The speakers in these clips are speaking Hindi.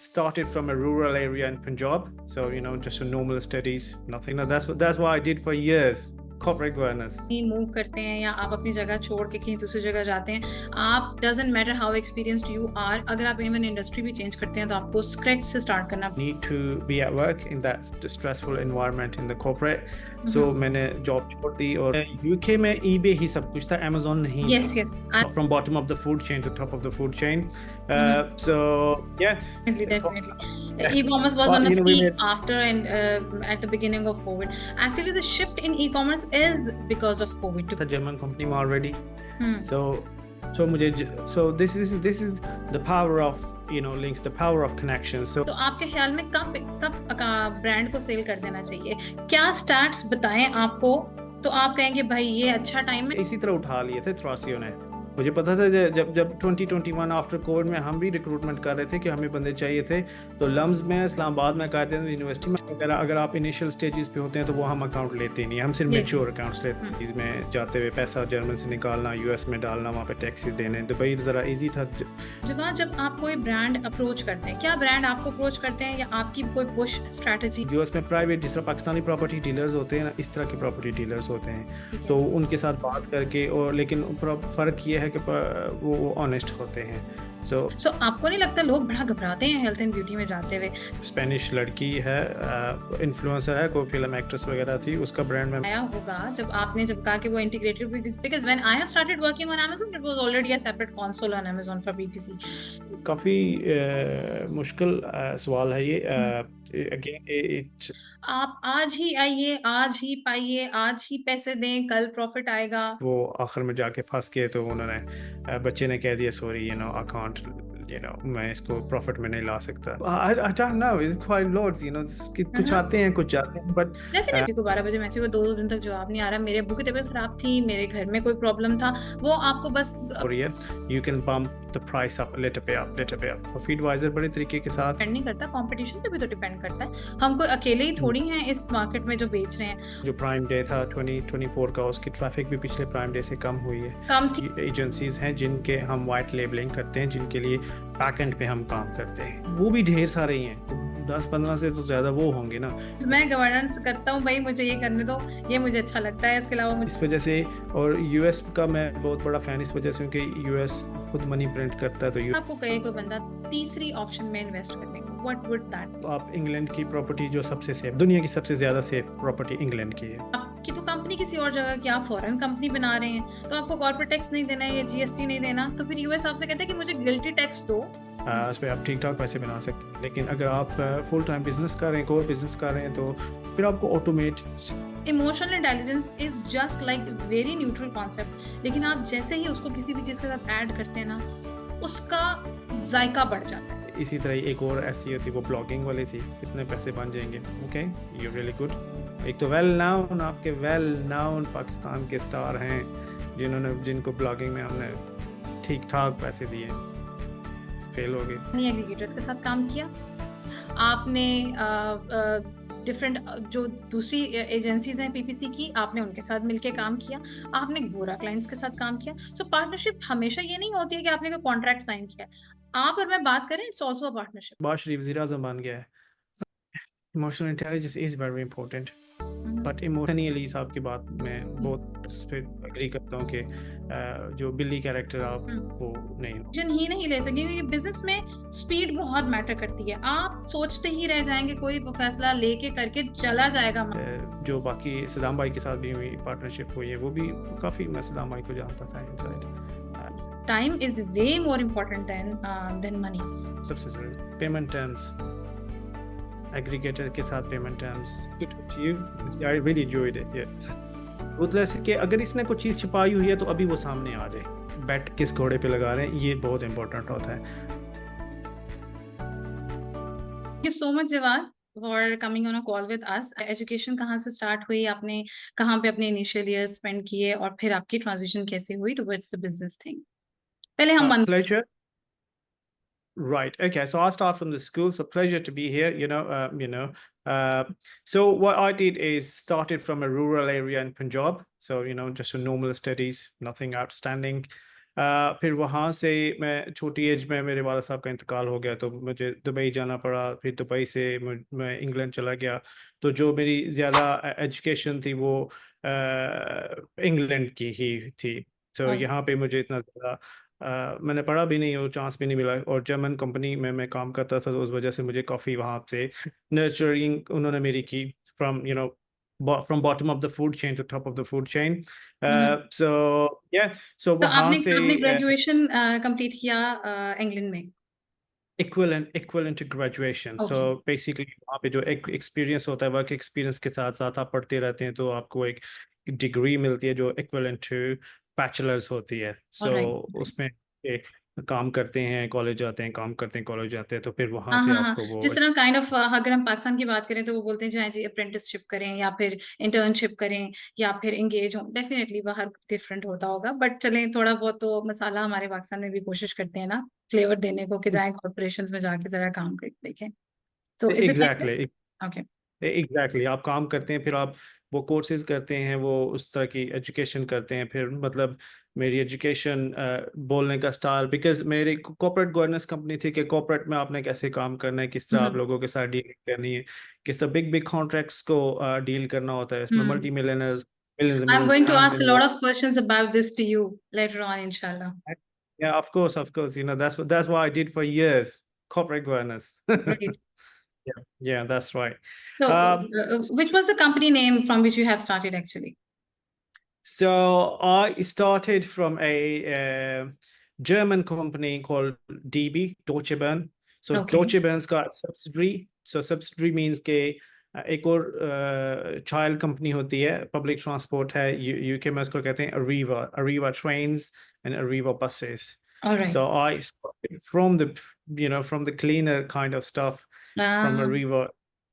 started from a rural area in Punjab, so just a normal studies, nothing. That's what I did for years. Corporate governance. Move करते हैं या आप अपनी जगह छोड़ के कहीं दूसरी जगह जाते हैं, आप doesn't matter how experienced you are, अगर आप इवन इंडस्ट्री भी चेंज करते हैं तो आपको स्क्रैच से स्टार्ट करना need to be at work in that stressful environment in the corporate. So मैंने जॉब छोड़ दी और यूके में eBay ही सब कुछ था, Amazon नहीं yes yes from bottom of the food chain to top of the food chain. So yeah, definitely e-commerce was on the peak after and at the beginning of COVID. Actually the shift in e-commerce is because of COVID. The German company already. So मुझे this is the power of links, the power of connection. So तो आपके ख्याल में कब ब्रांड को सेल कर देना चाहिए? क्या स्टार्ट्स बताएं आपको तो आप कहेंगे भाई ये अच्छा टाइम है? इसी तरह उठा लिए थे थ्रासियो ने। मुझे पता था जब 2021 आफ्टर कोविड में हम भी रिक्रूटमेंट कर रहे थे कि हमें बंदे चाहिए थे, तो लम्स में इस्लामाबाद में कहते हैं यूनिवर्सिटी में अगर आप इनिशियल स्टेजेस पे होते हैं तो वो हम अकाउंट लेते नहीं, हम सिर्फ मैच्योर अकाउंट्स लेते हैं। इसमें जाते हुए पैसा जर्मन से निकालना, यूएस में डालना, वहाँ पे टैक्सेस देने, दुबई ज़रा इजी था। जब आप कोई ब्रांड अप्रोच करते हैं, क्या ब्रांड आपको अप्रोच करते हैं या आपकी कोई पुश स्ट्रैटेजी? यूएस में प्राइवेट जिस तरह पाकिस्तानी प्रॉपर्टी डीलर्स होते हैं ना, इस तरह के प्रॉपर्टी डीलर्स होते हैं, तो उनके साथ बात करके, और लेकिन फ़र्क ये है कि वो ऑनेस्ट होते हैं। So आपको नहीं लगता लोग बड़ा घबराते हैं हेल्थ एंड ब्यूटी में जाते हुए? स्पेनिश लड़की है, इन्फ्लुएंसर है, कोई फिल्म एक्ट्रेस वगैरह थी, उसका ब्रांड में आया होगा जब कहा कि वो integrated, because when I have started working on Amazon it was already a separate console on Amazon for PPC. काफी मुश्किल सवाल है ये। अगेन आप आज ही आइए, आज ही पाइए, आज ही पैसे दें, कल प्रॉफिट आएगा। वो आखिर में जाके फंस गए तो उन्होंने बच्चे ने कह दिया सॉरी आई कांट, मैं इसको प्रॉफिट में नहीं ला सकता। I don't know, it's quite loads, कुछ आते हैं कुछ जाते हैं, बट डेफिनेटली को 12 बजे मैसेज को 2 दिन तक जवाब नहीं आ रहा, मेरे अब्बू की तबीयत खराब थी, मेरे घर में कोई प्रॉब्लम था, वो आपको बस you can bump the price up, little bit up. और फीडवाइजर बड़े तरीके के साथ डिपेंड नहीं करता, कंपटीशन पे भी तो डिपेंड करता है। हम कोई अकेले ही थोड़ी हैं इस मार्केट में जो बेच रहे हैं। जो प्राइम डे था 2024 का, उसकी ट्रैफिक भी पिछले प्राइम डे से कम हुई है। कम थी। एजेंसीज हैं जिनके हम वाइट लेबलिंग करते हैं, जिनके लिए बैकएंड पे हम काम करते हैं, वो भी ढेर सारे ही हैं, 10-15 से तो ज्यादा वो होंगे ना। मैं गवर्नेंस करता हूँ भाई, मुझे ये करने दो, ये मुझे अच्छा लगता है, इसके अलावा इस वजह से, और यूएस का मैं बहुत बड़ा फैन इस वजह से क्योंकि यूएस खुद मनी प्रिंट करता है। तो आपको कहे कोई बंदा तीसरी ऑप्शन में इन्वेस्ट करने को, व्हाट वुड दैट? आप इंग्लैंड की प्रॉपर्टी जो सबसे सेफ, दुनिया की सबसे ज्यादा सेफ प्रॉपर्टी इंग्लैंड की है। आपकी तो कंपनी किसी और जगह की, आप फॉरेन कंपनी बना रहे हैं तो आपको कॉर्पोरेट टैक्स नहीं देना है या जीएसटी नहीं देना, तो फिर यूएस आपसे कहते हैं कि मुझे गिल्टी टैक्स दो। उस पर आप ठीक ठाक पैसे बना सकते हैं, लेकिन अगर आप फुल टाइम बिजनेस कर रहे हैं, कोर बिजनेस कर रहे हैं, तो फिर आपको automate. Emotional intelligence is just like very neutral concept, लेकिन आप जैसे ही उसको किसी भी चीज के साथ ऐड करते हैं ना, उसका जायका बढ़ जाता है। इसी तरह एक और ऐसी थी, वो ब्लॉगिंग वाली थी, कितने पैसे बन जाएंगे। Okay, you really good. एक तो वेल नाउन, आपके वेल नाउन पाकिस्तान के स्टार हैं जिनको ब्लॉगिंग में हमने ठीक ठाक पैसे दिए, फेल हो गए। एग्रीगेटर्स के साथ काम किया आपने, डिफरेंट जो दूसरी एजेंसीज हैं पीपीसी की, आपने उनके साथ मिलके काम किया, आपने गोरा क्लाइंट्स के साथ काम किया। सो पार्टनरशिप हमेशा ये नहीं होती है कि आपने कोई कॉन्ट्रैक्ट साइन किया, आप और मैं बात करें, इट्स आल्सो अ पार्टनरशिप। बात शरीफ वज़ीर आज़म बन गया है। Emotional intelligence is very important, but emotionally साहब की बात मैं बहुत उस पे एग्री करता हूँ कि जो बिल्ली कैरेक्टर आप वो नहीं नहीं ले सकेंगे, क्योंकि बिजनेस में स्पीड बहुत मैटर करती है। आप सोचते ही रह जाएंगे, कोई वो फैसला लेके करके चला जाएगा। जो बाकी सदाम भाई के साथ भी हुई पार्टनरशिप हुई है, वो भी काफी, मैं सदाम भाई को जानता था inside. Time is way more important than money. सबसे जरूरी पेमेंट टर्म्स, एग्रीगेटर के साथ payment terms. I really enjoyed it, yeah. मतलब कि अगर इसने कुछ चीज़ छिपाई हुई है तो अभी वो सामने आ जाए। बैट किस घोड़े पे लगा रहे हैं, ये बहुत इंपॉर्टेंट होता है। Thank you so much Jawad for coming on a call with us. Education कहाँ से स्टार्ट हुई, आपने कहाँ पे अपने इनिशियल ईयर्स स्पेंड किए, और फिर आपकी ट्रांजिशन कैसे हुई टुवर्ड्स द बिजनेस थिंग? पहले हम pleasure. Right. Okay. So I'll start from the school. So pleasure to be here. So what I did is started from a rural area in Punjab. So just a normal studies, nothing outstanding. फिर वहाँ से मैं छोटी एज में मेरे वाला साहब का इंतकाल हो गया, तो मुझे दुबई जाना पड़ा। फिर दुबई से मैं इंग्लैंड चला गया। तो जो मेरी ज़्यादा एजुकेशन थी वो इंग्लैंड की ही थी। तो और यहाँ पे मुझे इतना ज़्यादा मैंने पढ़ा भी नहीं और चांस भी नहीं मिला। और जर्मन कंपनी में मैं काम करता था, तो उस वजह से मुझे काफ़ी वहाँ से नर्चरिंग उन्होंने मेरी की, from from bottom of the food chain to top of the food chain. So yeah, so तो वहाँ आपने से आपने ग्रेजुएशन कंप्लीट किया इंग्लैंड में? equivalent to graduation. So okay, basically वहाँ पे जो एक एक्सपीरियंस होता है, वर्क एक्सपीरियंस के साथ साथ आप पढ़ते रहते हैं, तो आपको एक डिग्री मिलती है जो equivalent to बैचलर्स होती है। So alright. उसमें एक काम करते हैं, कॉलेज जाते हैं, काम करते हैं, कॉलेज जाते हैं, तो फिर वहाँ हाँ से हाँ हाँ, आपको वो। जिस तरह काइंड ऑफ अगर हम पाकिस्तान की बात करें तो वो बोलते हैं चाहे जी अप्रेंटिसशिप करें या फिर इंटर्नशिप करें या फिर एंगेज हो। डेफिनेटली बाहर डिफरेंट होता होगा, बट चलें थोड़ा बहुत तो मसाला हमारे पाकिस्तान में भी कोशिश करते हैं ना फ्लेवर देने को, कि जाए कॉर्पोरेशन में जाके जरा काम कर देखें। So is it like that? Exactly, okay. Exactly आप काम करते हैं, फिर आप वो कोर्सेज करते हैं, वो उस तरह की एजुकेशन करते हैं। फिर मतलब मेरी एजुकेशन, बोलने का स्टाइल, बिकॉज मेरी कॉर्पोरेट गवर्नेंस कंपनी थी कि कॉर्पोरेट में आपने कैसे काम करना है, किस तरह आप हम्म लोगों के साथ डील करनी है, किस तरह बिग बिग कॉन्ट्रैक्ट्स को डील करना होता है। इसमें hmm. Multi millionaires, millions I am millions going to pounds ask lot involve. Of questions about this to you later on इंशाल्लाह। Yeah, of course, that's what I did for years, corporate governance. Great. Yeah, yeah, that's right. So Um, which was the company name from which you have started actually? So I started from a German company called DB, Deutsche Bahn. So Okay. Deutsche Bahn's got subsidiary. So subsidiary means के एक और child company होती है, public transport है, UK में उसको कहते हैं Arriva trains and Arriva buses. All right. So I started from the cleaner kind of stuff from Ah, Arriva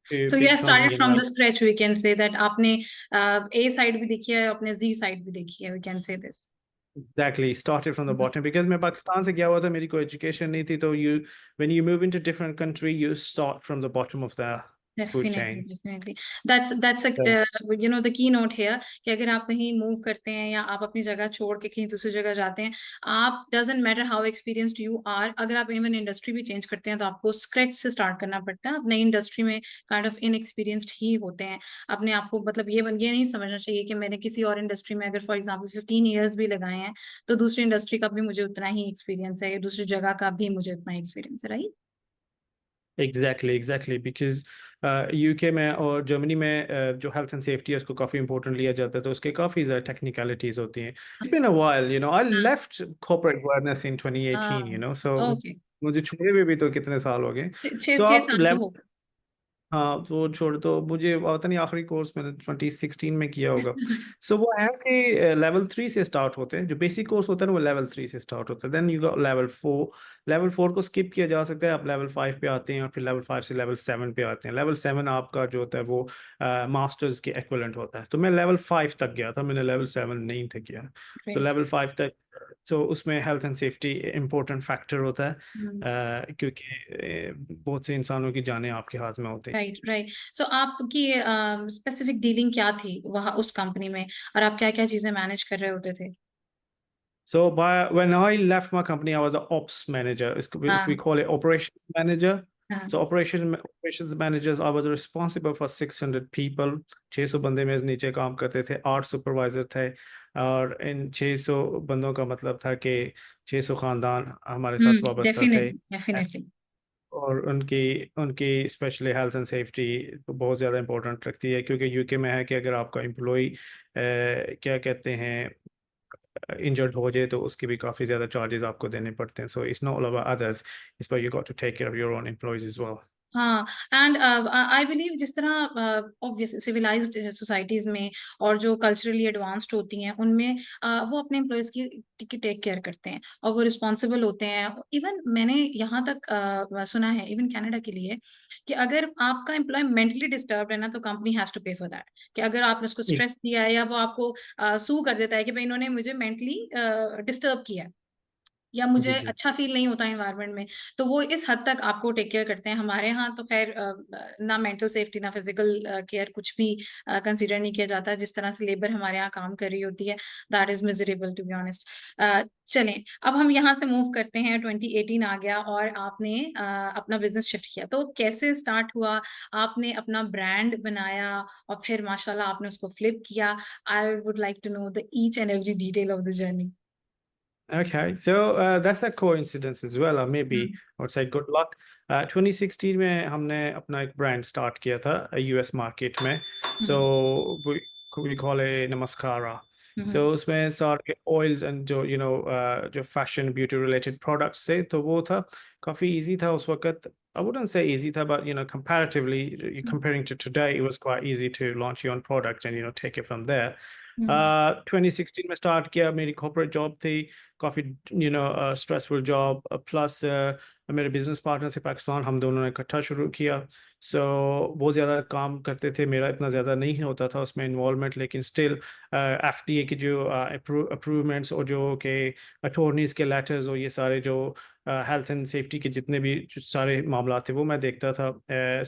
to so you have become, started from the scratch, we can say that आपने A side भी देखी है, अपने Z side भी देखी है, we can say this. Exactly, started from the bottom because मैं पाकिस्तान से गया हुआ था, मेरी कोई एजुकेशन नहीं थी, तो when you move into different country you start from the bottom of the food Definitely, chain. definitely. That's a So, the keynote here कि अगर आप कहीं मूव करते हैं या आप अपनी जगह छोड़ के कहीं दूसरी जगह जाते हैं, आप doesn't matter how experienced you are, अगर आप इवन इंडस्ट्री भी चेंज करते हैं तो आपको स्क्रैच से स्टार्ट करना पड़ता है। आप नई इंडस्ट्री में काइंड ऑफ इनएक्सपीरियंस्ड ही होते हैं। अपने आप को मतलब ये नहीं समझना चाहिए कि मैंने किसी और इंडस्ट्री में अगर फॉर एग्जाम्पल 15 ईयर्स भी लगाए हैं तो दूसरी इंडस्ट्री का भी मुझे उतना ही एक्सपीरियंस है या दूसरी जगह का भी मुझे उतना एक्सपीरियंस है, राइट? एग्जैक्टली बिकॉज यूके में और जर्मनी में जो हेल्थ एंड सेफ्टी है उसको काफ़ी इंपॉर्टेंट लिया जाता है, तो उसके काफ़ी ज़्यादा टेक्निकलिटीज़ होती हैं। It's been a while, I left corporate governance in 2018, so okay. मुझे छुए हुए भी तो कितने साल हो गए। छह सो छह आप साल तो हो हाँ, तो छोड़ दो, मुझे पता नहीं आखिरी कोर्स मैंने 2016 में किया होगा। सो वो है कि लेवल 3 से स्टार्ट होते हैं, जो बेसिक कोर्स होता है ना वो लेवल 3 से स्टार्ट होता है। देन यू गॉट लेवल 4 को स्किप किया जा सकता है, आप लेवल 5 पे आते हैं और फिर लेवल 5 से लेवल 7 पे आते हैं। लेवल 7 आपका जो होता है वो मास्टर्स के इक्विवेलेंट होता है। तो मैं लेवल 5 तक गया था, मैंने लेवल 7 नहीं था किया। So great. लेवल 5 तक, तो उसमें health and safety important factor होता है, क्योंकि बहुत से इंसानों की जानें आपके हाथ में होती हैं। Right right. सो आपकी स्पेसिफिक डीलिंग क्या थी वहाँ उस कंपनी में, और आप क्या क्या चीजें मैनेज कर रहे होते थे? When I left my company, I was an ops manager. We हाँ call it operations manager. हाँ। So operations managers, I was responsible for 600 people. 600 बंदे मेरे नीचे काम करते थे, 8 सुपरवाइजर थे। और इन 600 बंदों का मतलब था कि 600 खानदान हमारे साथ वाबस्ता थे। Definitely definitely. और उनकी उनकी स्पेशली हेल्थ एंड सेफ्टी बहुत ज़्यादा इंपॉर्टेंट रखती है, क्योंकि यूके में है कि अगर आपका एम्प्लॉय क्या कहते हैं इंजर्ड हो जाए तो उसके भी काफ़ी ज़्यादा चार्जेस आपको देने पड़ते हैं। So it's not all about others, it's but you got to take care of your own employees as well. हाँ। एंड आई बिलीव जिस तरह ऑब्वियस सिविलाइज्ड सोसाइटीज में और जो कल्चरली एडवांस्ड होती हैं उनमें वो अपने एम्प्लॉयज की टेक केयर करते हैं और वो रिस्पॉन्सिबल होते हैं। इवन मैंने यहाँ तक सुना है इवन कनाडा के लिए कि अगर आपका एम्प्लॉय मेंटली डिस्टर्ब है ना तो कंपनी हैज टू पे फॉर दैट। कि अगर आपने उसको स्ट्रेस दिया है या वो आपको सू कर देता है कि भाई इन्होंने मुझे मेंटली डिस्टर्ब किया है, या जी, मुझे जी। अच्छा फ़ील नहीं होता एनवायरनमेंट में, तो वो इस हद तक आपको टेक केयर करते हैं। हमारे यहाँ तो ख़ैर ना मेंटल सेफ्टी ना फिज़िकल केयर कुछ भी कंसीडर नहीं किया जाता। जिस तरह से लेबर हमारे यहाँ काम कर रही होती है, that is miserable to be honest. चलें, अब हम यहाँ से मूव करते हैं, 2018 आ गया और आपने अपना बिज़नेस शिफ्ट किया। तो कैसे स्टार्ट हुआ? आपने अपना ब्रांड बनाया और फिर माशाल्लाह आपने उसको फ्लिप किया। I would like to know the each and every detail of the journey. Okay, so that's a coincidence as well, or maybe hmm, I would say good luck. 2016 में हमने अपना एक ब्रांड स्टार्ट किया था यूएस मार्केट में. हुँ, So hmm, we call it Namaskara. Hmm, hmm, So उसमें सारे ऑयल्स एंड जो जो फैशन ब्यूटी रिलेटेड प्रोडक्ट्स थे, तो वो था काफ़ी इजी था उस वक्त. I wouldn't say easy था, but comparatively, hmm, comparing to today, it was quite easy to launch your own product and take it from there. हुँ, 2016 में स्टार्ट किया. मेरी कॉर्पोरेट जॉब थी, काफ़ी स्ट्रेसफुल जॉब. प्लस मेरे बिजनेस पार्टनर से पाकिस्तान, हम दोनों ने इकट्ठा शुरू किया. सो बहुत ज़्यादा काम करते थे, मेरा इतना ज़्यादा नहीं होता था उसमें इन्वॉल्वमेंट, लेकिन स्टिल एफडीए की जो अप्रूवमेंट्स और जो के अटॉर्नीज़ के लेटर्स और ये सारे जो हेल्थ एंड सेफ्टी के जितने भी जो सारे मामला थे वो मैं देखता था.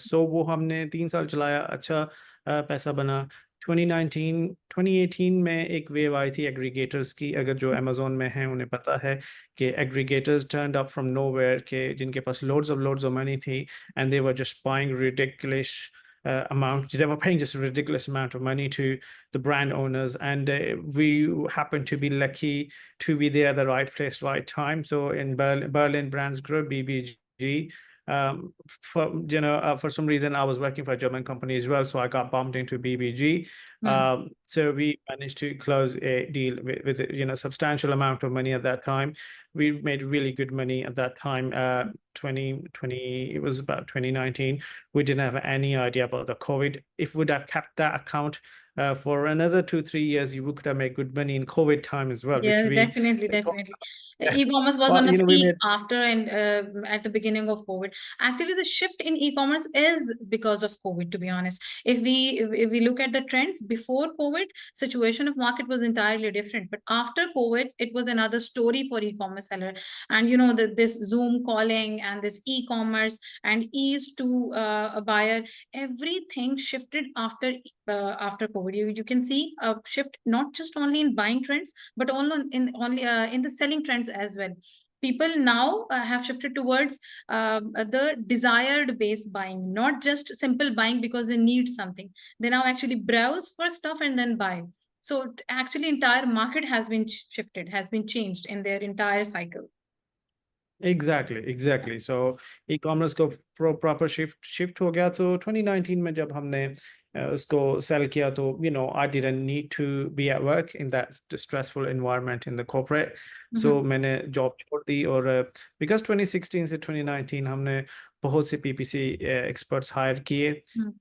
सो वो हमने 3 साल चलाया. अच्छा पैसा बना. 2019 2018 में एक वेव आई थी एग्रीगेटर्स की. अगर जो अमेज़न में हैं उन्हें पता है कि aggregators turned up from nowhere, के जिनके पास लोड्स ऑफ मनी थी, and they were just buying ridiculous amount. They were paying just a ridiculous amount of money to the brand owners, and we happened to be lucky to be there at the right place, right time. So in Berlin Brands Group, BBG, for some reason, I was working for a German company as well, so I got bumped into BBG. Hmm, So we managed to close a deal with substantial amount of money at that time. We made really good money at that time. 2020, it was about 2019. We didn't have any idea about the COVID. If we'd have kept that account for another 2-3 years, you could have made good money in COVID time as well, which yeah, we definitely, thought. definitely. E-commerce was Well, on a we peak made. after and at the beginning of COVID. Actually, the shift in e-commerce is because of COVID, to be honest. If we look at the trends before COVID, situation of market was entirely different. But after COVID, it was another story for e-commerce seller. And this Zoom calling and this e-commerce and ease to a buyer, everything shifted after COVID. You can see a shift not just only in buying trends but only in the selling trends as well. People now have shifted towards the desired based buying, not just simple buying because they need something. They now actually browse for stuff and then buy. So actually entire market has been shifted, has been changed in their entire cycle. Exactly. So e commerce को प्रॉपर शिफ्ट हो गया. तो 2019 में जब हमने उसको सेल किया, तो I didn't need to be at work in that stressful environment in the corporate. Mhm, so मैंने जॉब छोड़ दी. और बिकॉज 2016 से 2019 हमने बहुत से पीपीसी एक्सपर्ट्स हायर किए. mhm,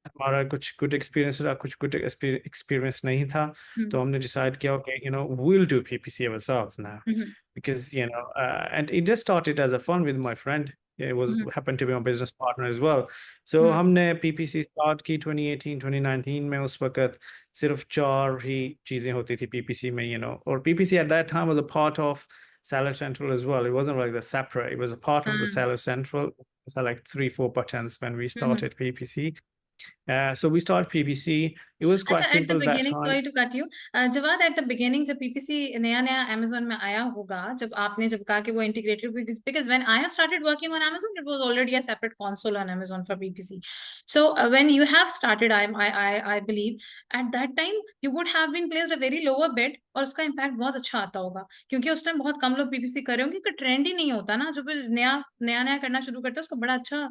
हमारा कुछ गुड एक्सपीरियंस रहा, कुछ गुड एक्सपीरियंस नहीं था. तो mhm, हमने डिसाइड किया, okay, we'll do PPC ourselves now, mhm, because and it just started as a fun with my friend. It was mhm, happened to be my business partner as well. So mhm, हमने PPC स्टार्ट की 2018 2019 में. उस वक्त सिर्फ 4 ही चीजें होती थी PPC में. और PPC at that time was a part of Seller Central as well. It wasn't like the separate, it was a part of the mhm, Seller Central. So like 3-4 buttons when we mhm. started PPC. So we started PPC. It was quite अच्छा, at the simple that beginning, time. Sorry to cut you, Jawad, at the beginning जब पीपीसी नया नया अमेज़न में आया होगा, जब आपने कहा कि वो integrated, because when I have started working on Amazon it was already a separate console on Amazon for PPC. So when you have started, I believe at that time you would have been placed a very lower bid और उसका इम्पैक्ट बहुत अच्छा आता होगा, क्योंकि उस टाइम बहुत कम लोग पीपीसी कर रहे होंगे, क्योंकि ट्रेंड ही नहीं होता ना, जो भी नया नया नया करना शुरू करता है उसको बड़ा अच्छा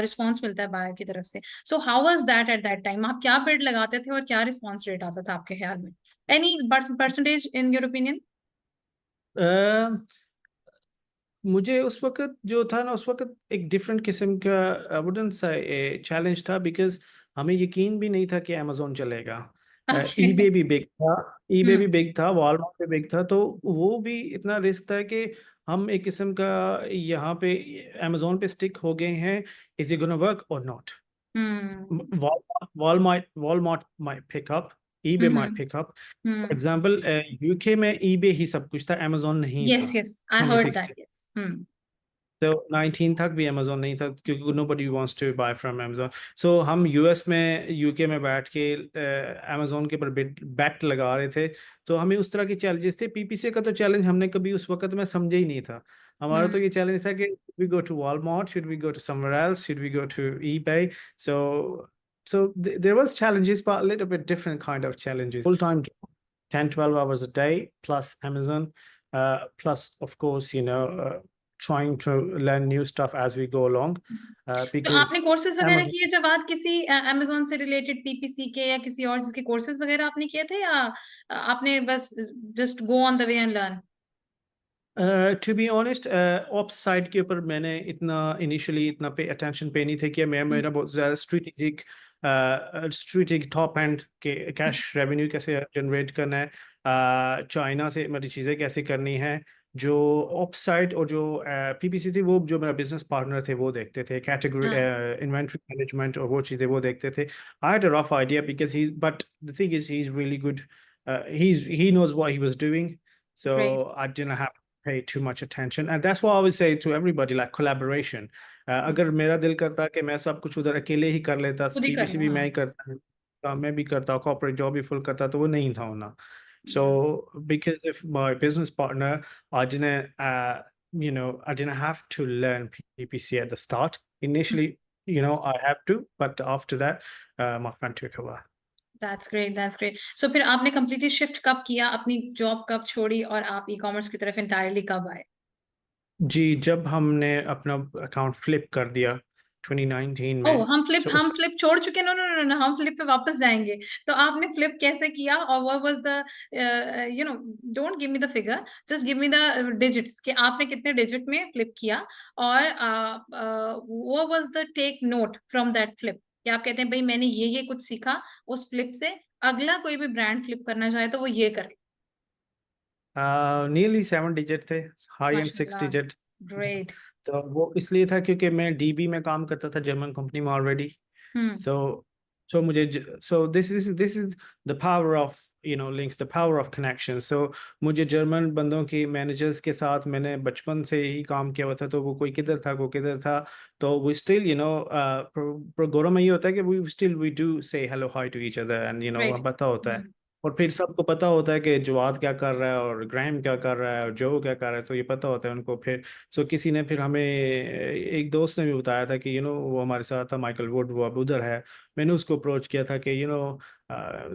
रिस्पॉन्स मिलता है बायर की तरफ से. So how was that at that time? आप क्या बिड लगाते थे और क्या रिस्पॉन्स रेट आता था आपके ख्याल में? Any percentage in your opinion? अ, मुझे उस वक्त जो था ना, उस वक्त एक डिफरेंट किस्म का, आई वुडंट से चैलेंज था, बिकॉज हमें यकीन भी नहीं था कि अमेजोन चलेगा. ओके. ईबे भी बिग था. ईबे भी हम्म. बिग था, वॉलमार्ट भी बिग था. तो वो भी इतना रिस्क था कि हम एक किस्म का यहाँ पे अमेजोन पे स्टिक हो गए हैं. Is it gonna work or not? Hmm. Walmart might pick up. EBay might pick up. For hmm. Example UK में ईबे ही सब कुछ था, अमेजोन नहीं यस था yes, I heard that, 2016। Yes. तो 19 तक भी अमेजोन नहीं था क्योंकि nobody wants to buy from Amazon। सो हम यूएस में यूके में बैठ के अमेजोन के ऊपर बैट लगा रहे थे। तो हमें उस तरह के चैलेंजेस थे। पीपीसी का तो चैलेंज हमने कभी उस वक्त में समझे ही नहीं था। हमारा तो ये चैलेंज था कि we go to Walmart, should we go to somewhere else, should we go to eBay. So there was challenges but a little bit different kind of challenges, full time job, 10-12 hours a day plus Amazon, plus of course trying to learn new stuff as we go along, तो because आपने कोर्सेज वगैरह Amazon, किए जब आप किसी अमेजोन से रिलेटेड पीपीसी के या किसी और जिसके कोर्सेज वगैरह आपने किए थे, या आपने बस just go on the way and learn? To be honest ops side के ऊपर मैंने इतना इनिशियली इतना पे अटेंशन पे नहीं थे कि मैं मेरा बहुत ज़्यादा स्ट्रेटेजिक टॉप एंड के कैश रेवेन्यू कैसे जनरेट करना है, चाइना से मेरी चीज़ें कैसे करनी है। जो ऑप्स साइड और जो पीपीसी थी वो जो मेरा बिजनेस पार्टनर थे वो देखते थे, कैटेगरी हाँ, इन्वेंट्री मैनेजमेंट और वो चीज़ें वो देखते थे। I had a rough idea because he, but the thing is he is really good, he knows what he was doing, so great. I didn't have pay too much attention, and that's what I would say to everybody, like collaboration। अगर मेरा दिल करता कि मैं सब कुछ उधर अकेले ही कर लेता, खुद ही कर पीपीसी लो, भी मैं हाँ। ही करता, मैं भी करता, कॉर्पोरेट जॉब भी फुल करता, तो वो नहीं था होना। So because of my business partner, I didn't I didn't have to learn PPC at the start initially, I have to, but after that my friend took over। That's great, that's great. So फिर आपने कंप्लीटली शिफ्ट कब किया, अपनी जॉब कब छोड़ी और आप ई कॉमर्स की तरफ इंटायरली कब आए? जी, जब हमने अपना अकाउंट फ्लिप कर दिया 2019 ओह, में, हम उस फ्लिप छोड़ चुके? नो नो नो नो, हम फ्लिप पे वापस जाएंगे। तो आपने फ्लिप कैसे किया, और what was the don't give me the figure, just give me the digits कि आपने कितने डिजिट में फ्लिप किया, और what was the take note from that flip, कि आप कहते हैं भाई मैंने ये कुछ सीखा उस फ्लिप से, अगला कोई भी ब्रांड फ्लिप करना चाहे तो वो ये करे। नियरली 7 डिजिट थे, हाई एंड सिक्स माशाल्लाह, डिजिट ग्रेट। तो वो इसलिए था क्योंकि मैं डीबी में काम करता था, जर्मन कंपनी में ऑलरेडी। हम्म। सो सो मुझे so this is the power of links, the power of connection. So मुझे जर्मन बंदों की मैनेजर्स के साथ मैंने बचपन से ही काम किया हुआ था, तो वो कोई किधर था, वो किधर था, तो वी स्टिल प्रोग्राम में ये होता है कि we do say hello hi to each other, and great. पता होता है। और फिर सबको पता होता है कि जवाद क्या कर रहा है और ग्राहम क्या कर रहा है और जो क्या कर रहा है, तो ये पता होता है उनको। फिर किसी ने फिर हमें, एक दोस्त ने भी बताया था कि वो हमारे साथ था, माइकल वुड, वो अब उधर है। मैंने उसको अप्रोच किया था कि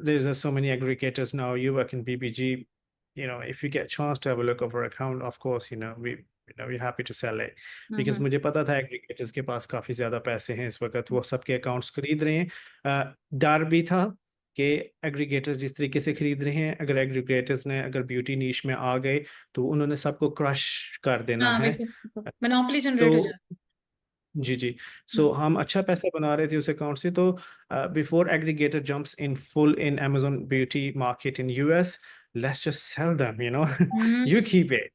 there's so many aggregators now, you work in PPG, if you get a chance to have a look over account, of course we're happy to sell it। because हम्म। मुझे पता था एग्रीगेटर्स के पास काफ़ी ज़्यादा पैसे हैं इस वक्त, वो सबके अकाउंट्स खरीद रहे हैं। डर भी था कि एग्रीगेटर्स जिस तरीके से खरीद रहे हैं, अगर एग्रीगेटर्स ने अगर ब्यूटी नीश में आ गए तो उन्होंने सबको क्रश कर देना हाँ है। बिल्कुल, मोनोपोली जनरेट हो तो जाती जी जी, है। सो हम अच्छा पैसा बना रहे थे उस अकाउंट से। तो before aggregator jumps in full in Amazon beauty market in US, let's just sell them, you hmm. keep it।